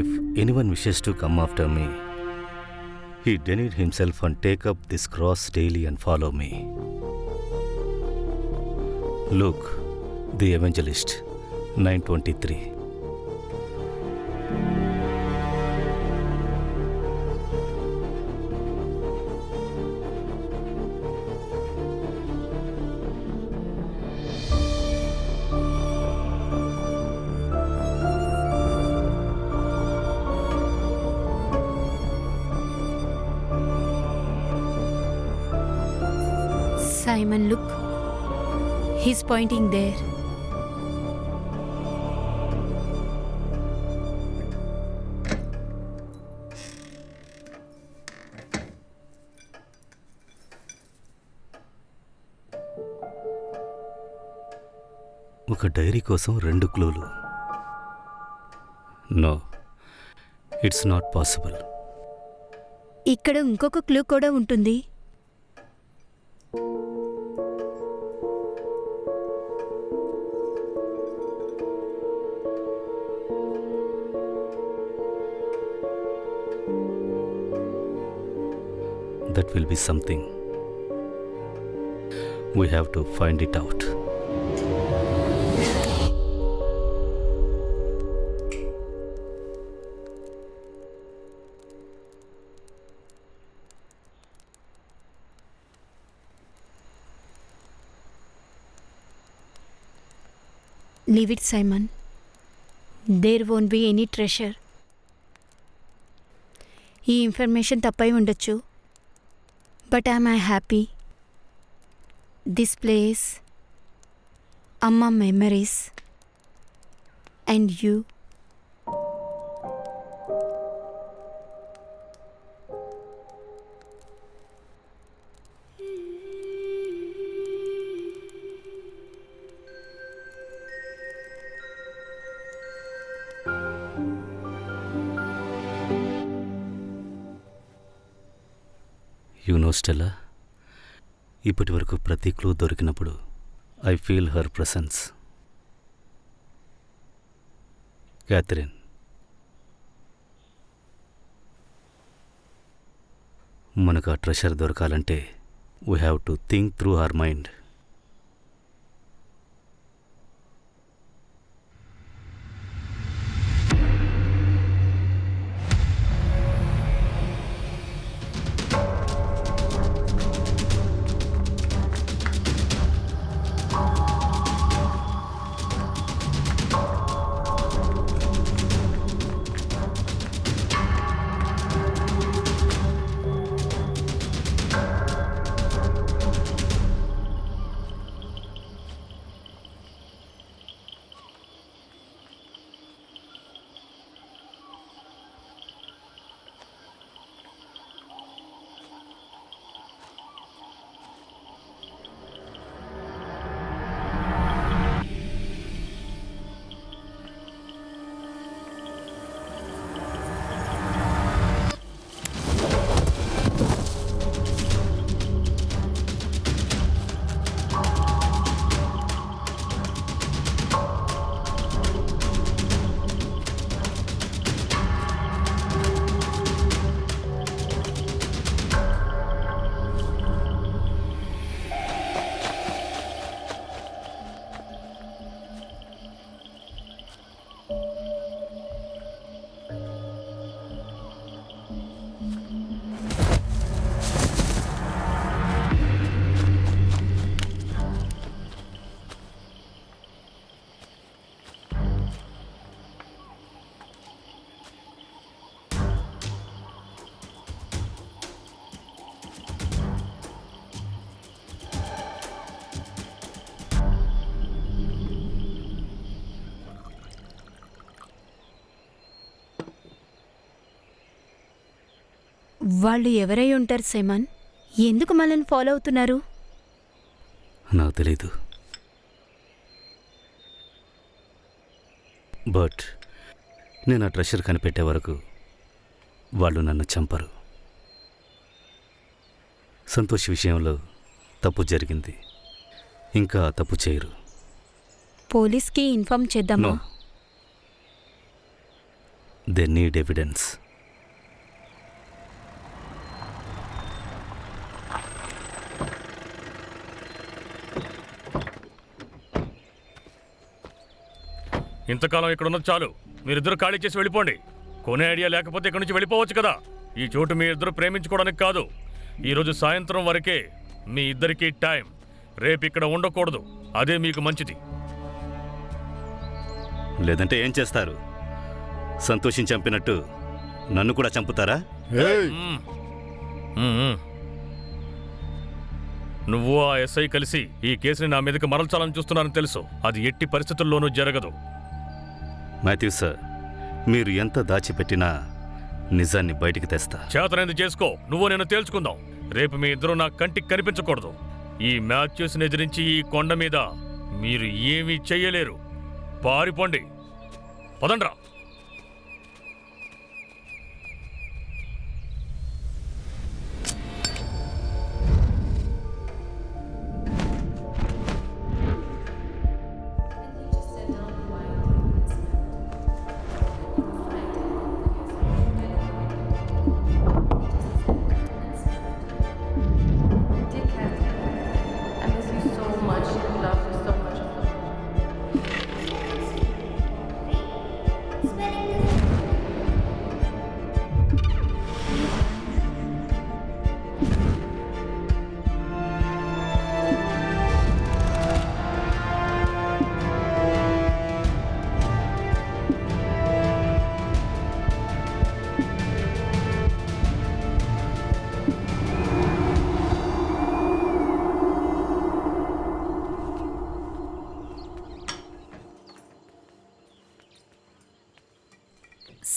[SPEAKER 5] If anyone wishes to come after me, he denied himself and take up this cross daily and follow me. Luke, the Evangelist, 9:23.
[SPEAKER 9] Simon, look. He's pointing there.
[SPEAKER 5] ఒక డైరీ కోసం 2 క్లూలు. No, it's not possible.
[SPEAKER 9] ఇక్కడ ఇంకొక క్లూ కూడా ఉంటుంది.
[SPEAKER 5] That will be something. We have to find it out.
[SPEAKER 9] Leave it, Simon. There won't be any treasure. ఈ ఇన్ఫర్మేషన్ తప్పై ఉండొచ్చు. But I'm happy. This place, amma memories and you.
[SPEAKER 5] You know Stella, ఇప్పటి వరకు ప్రతి క్లూ దొరికినప్పుడు I feel her presence. Catherine, మనకు ఆ ట్రెషర్ దొరకాలంటే we have to think through her mind.
[SPEAKER 9] వాళ్ళు ఎవరై ఉంటారు సైమన్? ఎందుకు మనల్ని ఫాలో అవుతున్నారు?
[SPEAKER 5] నాకు తెలీదు, బట్ నేను ఆ ట్రెషర్ కనిపెట్టే వరకు వాళ్ళు నన్ను చంపరు. సంతోష్ విషయంలో తప్పు జరిగింది, ఇంకా తప్పు చేయరు.
[SPEAKER 9] పోలీస్కి ఇన్ఫార్మ్ చేద్దామా?
[SPEAKER 5] They need evidence.
[SPEAKER 4] ఇంతకాలం ఇక్కడ ఉన్నది చాలు. మీరిద్దరు ఖాళీ చేసి వెళ్ళిపోండి. కొనే ఐడియా లేకపోతే ఇక్కడ నుంచి వెళ్ళిపోవచ్చు కదా. ఈ చోటు మీ ఇద్దరు ప్రేమించుకోవడానికి కాదు. ఈరోజు సాయంత్రం వరకే మీ ఇద్దరికీ టైం. రేపు ఇక్కడ ఉండకూడదు, అదే మీకు మంచిది.
[SPEAKER 5] లేదంటే ఏం చేస్తారు? సంతోషిని చంపినట్టు నన్ను కూడా చంపుతారా?
[SPEAKER 4] నువ్వు ఆ ఎస్ఐ కలిసి ఈ కేసుని నా మీదకి మరల్చాలని చూస్తున్నారని తెలుసు. అది ఎట్టి పరిస్థితుల్లోనూ జరగదు.
[SPEAKER 5] మాథ్యూ సార్, మీరు ఎంత దాచిపెట్టినా నిజాన్ని బయటికి తెస్తా.
[SPEAKER 4] చేతనైంది చేసుకో. నువ్వు నేను తేల్చుకుందాం. రేపు మీ ఇద్దరు నా కంటికి కనిపించకూడదు. ఈ మాథ్యూస్ని ఎదిరించి ఈ కొండ మీద మీరు ఏమీ చెయ్యలేరు. పారిపోండి. పదండ్రా.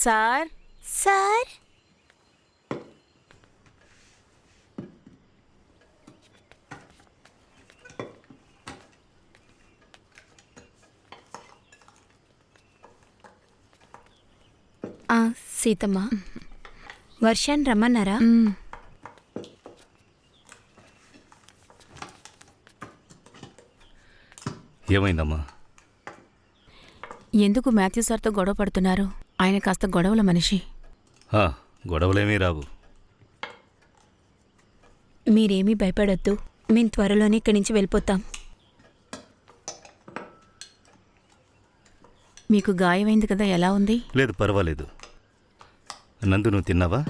[SPEAKER 7] సార్,
[SPEAKER 8] సార్,
[SPEAKER 9] సీతమ్మ, వర్షాన్ని రమ్మన్నారా?
[SPEAKER 5] ఏమైందమ్మా?
[SPEAKER 7] ఎందుకు మాథ్యూ సార్తో గొడవ పడుతున్నారు? ఆయన కాస్త గొడవల మనిషి.
[SPEAKER 5] గొడవలేమీ రావు.
[SPEAKER 9] మీరేమీ భయపడొద్దు, మేము త్వరలోనే ఇక్కడి నుంచి వెళ్ళిపోతాం.
[SPEAKER 7] మీకు గాయమైంది కదా, ఎలా ఉంది?
[SPEAKER 5] లేదు, పర్వాలేదు. నందు, నువ్వు తిన్నావా?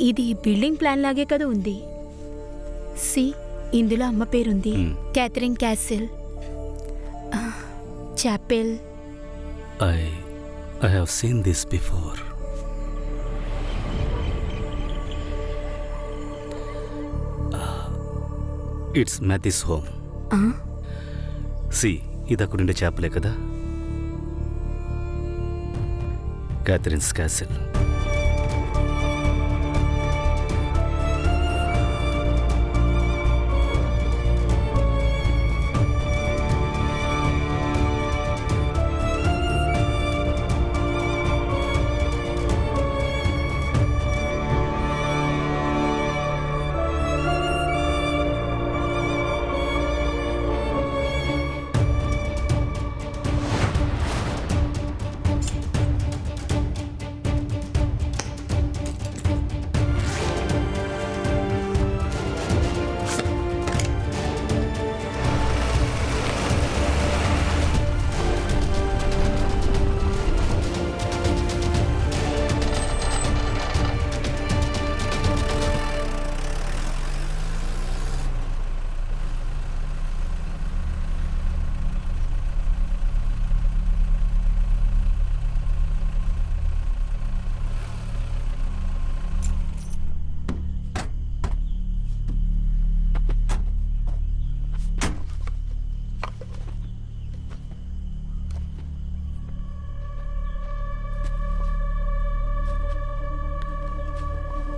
[SPEAKER 9] ఇది బిల్డింగ్ ప్లాన్ లాగే కదా ఉంది. సి, ఇందులో అమ్మ పేరుంది, Catherine castle, chapel.
[SPEAKER 5] I have seen this before. It's Matthew's home. See, ఇది అక్కడుండే చాపలే కదా, క్యాథరిన్స్ క్యాసిల్.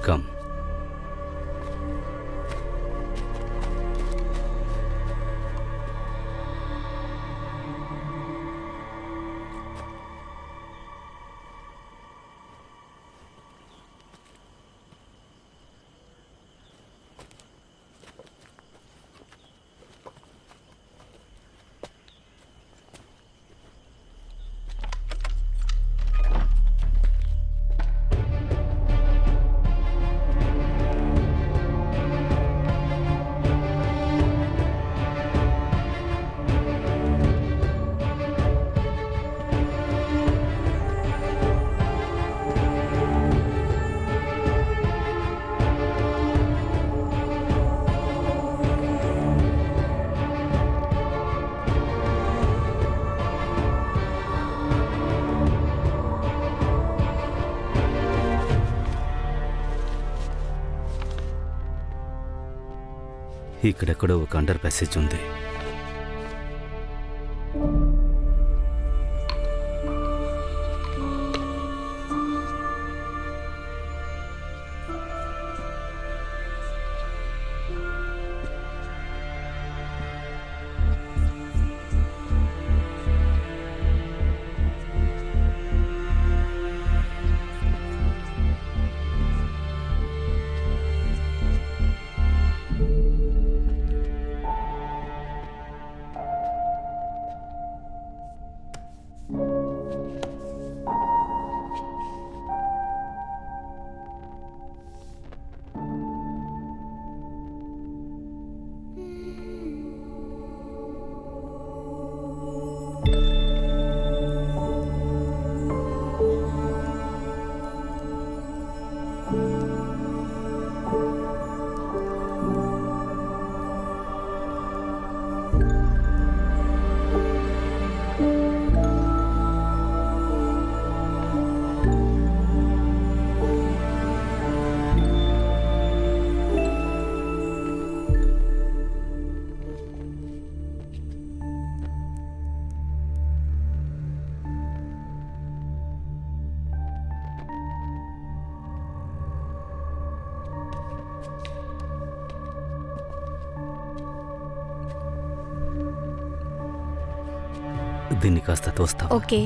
[SPEAKER 5] Come. ఇక్కడెక్కడో ఒక అండర్ ప్యాసేజ్ ఉంది. దీన్ని కాస్త తోస్తా.
[SPEAKER 9] ఓకే.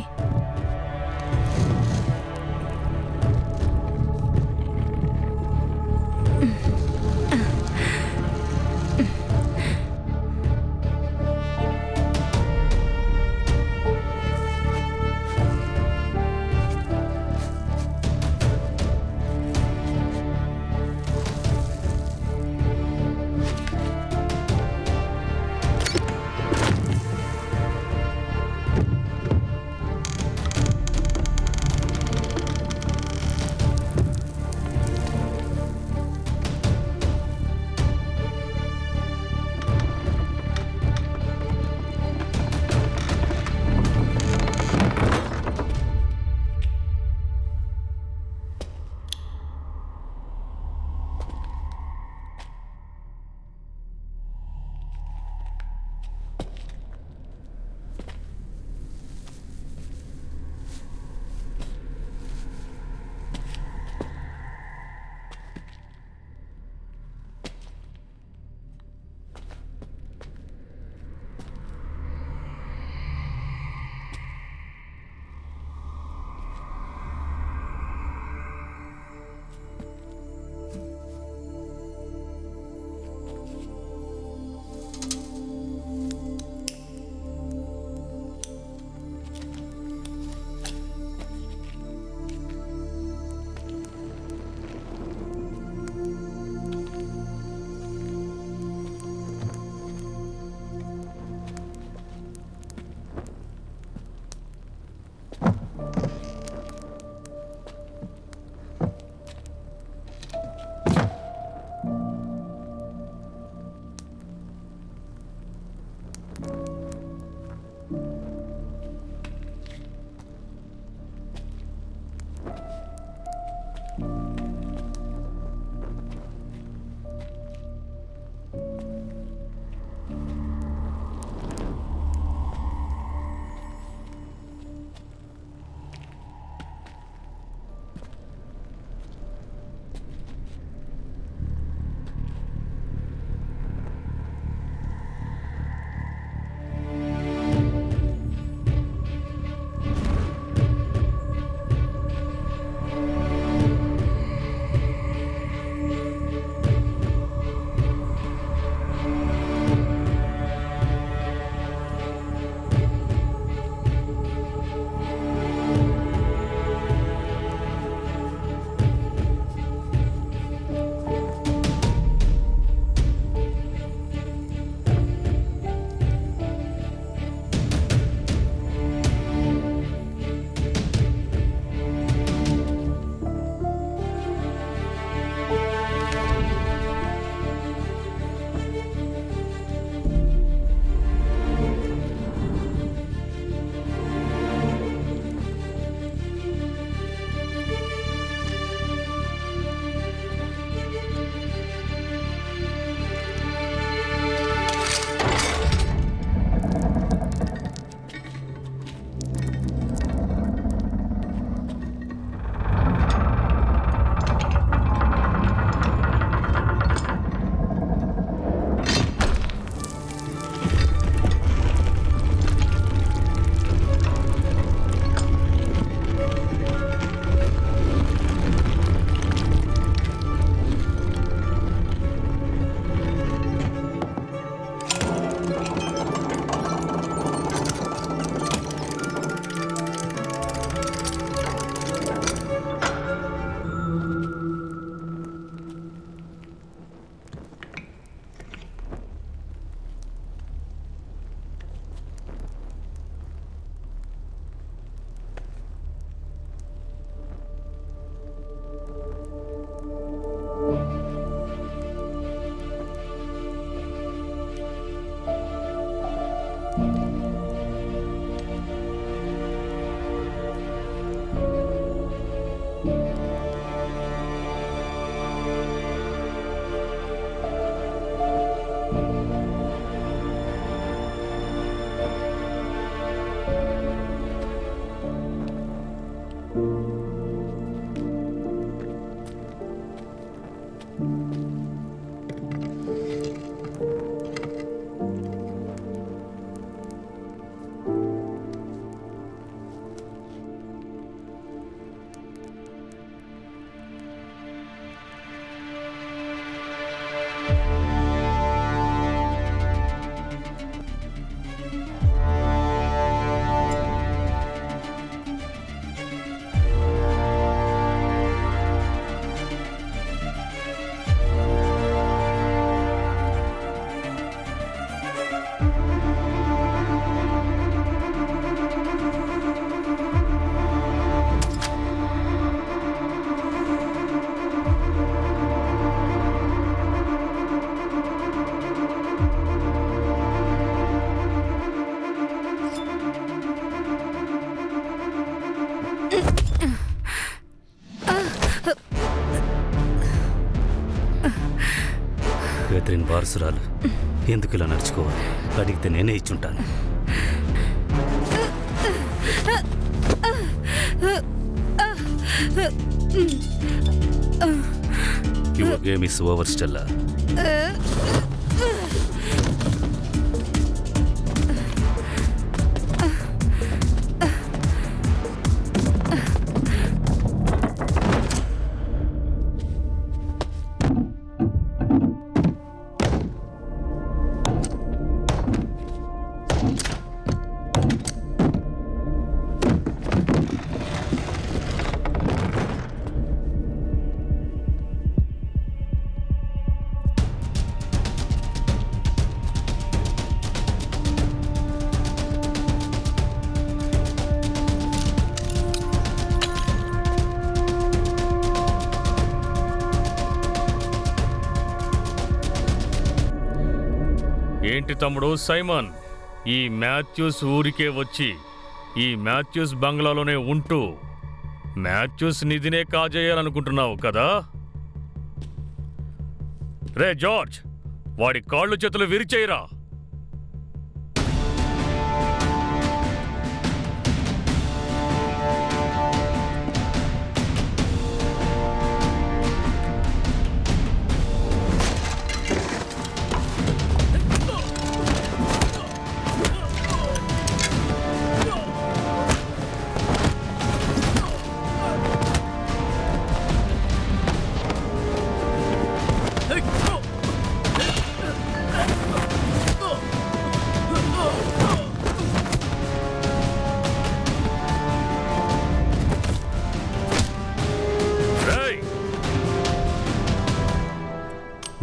[SPEAKER 5] కేథరిన్ వారసురాలు ఎందుకు ఇలా నడుచుకోవాలి? అడిగితే నేనే ఇచ్చుంటాను. Your game is over Stella.
[SPEAKER 4] ఏంటి తమ్ముడు సైమన్, ఈ మాథ్యూస్ ఊరికే వచ్చి ఈ మాథ్యూస్ బంగ్లాలోనే ఉంటూ మ్యాథ్యూస్ నిధినే కాజేయాలనుకుంటున్నావు కదా? రే జార్జ్, వాడి కాళ్ళు చేతులు విరిచేయరా.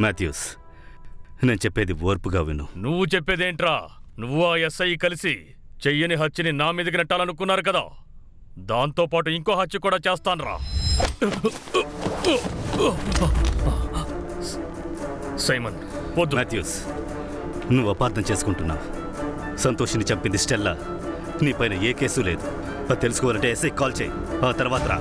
[SPEAKER 5] మాథ్యూస్, నేను చెప్పేది ఓర్పుగా విను.
[SPEAKER 4] నువ్వు చెప్పేదేంట్రా? నువ్వు ఆ ఎస్ఐ కలిసి చెయ్యని హత్యని నా మీదకి నెట్టాలనుకున్నారు కదా, దాంతోపాటు ఇంకో హత్య కూడా చేస్తాన్రా. సైమన్ వద్దు.
[SPEAKER 5] మాథ్యూస్, నువ్వు అపార్థం చేసుకుంటున్నావు. సంతోషిని చంపింది స్టెల్లా. నీపైన ఏ కేసు లేదు. అది తెలుసుకోవాలంటే ఎస్ఐ కాల్ చేయి, ఆ తర్వాత రా.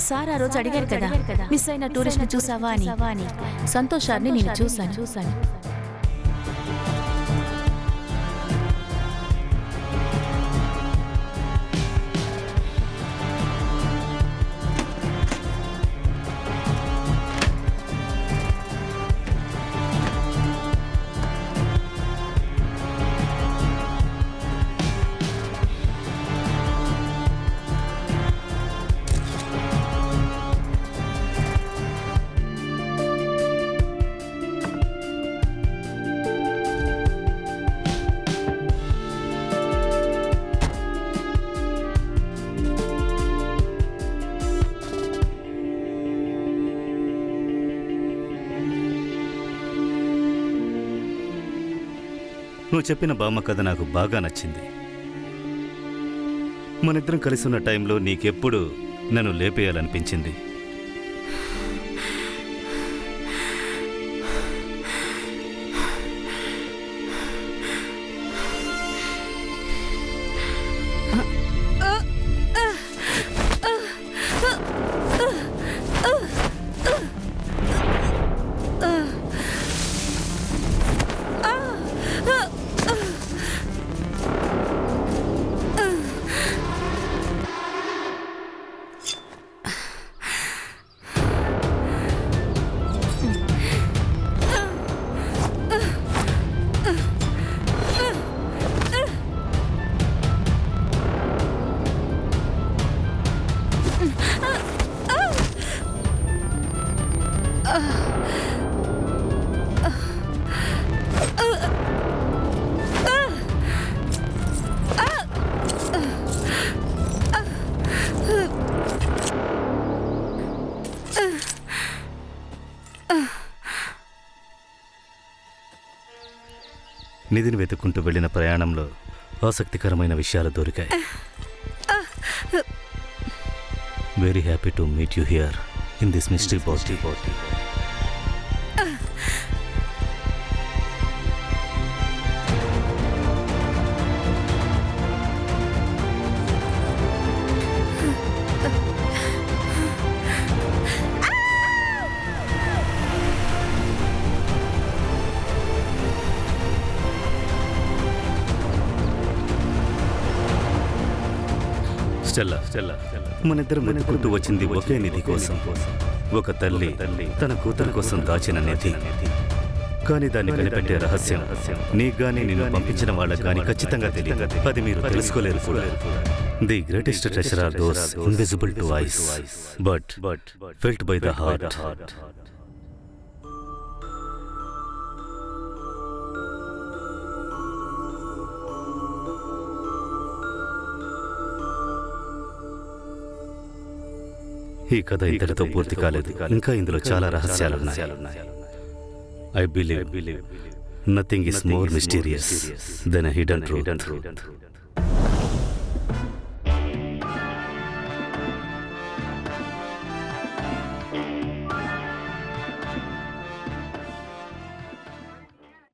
[SPEAKER 7] సార్ ఆ రోజు అడిగారు కదా మిస్ అయిన టూరిస్ట్ ని చూసావా అని. సంతోషాన్ని నేను చూశాను.
[SPEAKER 5] నువ్వు చెప్పిన బామ్మ కథ నాకు బాగా నచ్చింది. మనిద్దరం కలిసి ఉన్న టైంలో నీకెప్పుడు నన్ను లేపేయాలనిపించింది. నిధిని వెతుక్కుంటూ వెళ్ళిన ప్రయాణంలో ఆసక్తికరమైన విషయాలు దొరికాయి. Very happy to meet you here in this mystery party. Stella మనిద్దరం వెతుక్కుంటూ వచ్చింది ఒకే నిధి కోసం. ఒక తల్లి తన కూతురు కోసం దాచిన నిధి. కానీ దాన్ని కనిపెట్టే రహస్యం నీకు గానీ నిన్ను పంపించిన వాళ్ళకి కానీ ఖచ్చితంగా తెలియదు. అది మీరు తెలుసుకోలేరు కూడా. The greatest treasure are those invisible to eyes but felt by the heart. ఈ కథ ఇంతటితో పూర్తి కాలేదు. ఇంకా ఇందులో చాలా రహస్యాలున్నాయి. I believe nothing is more mysterious than a hidden truth.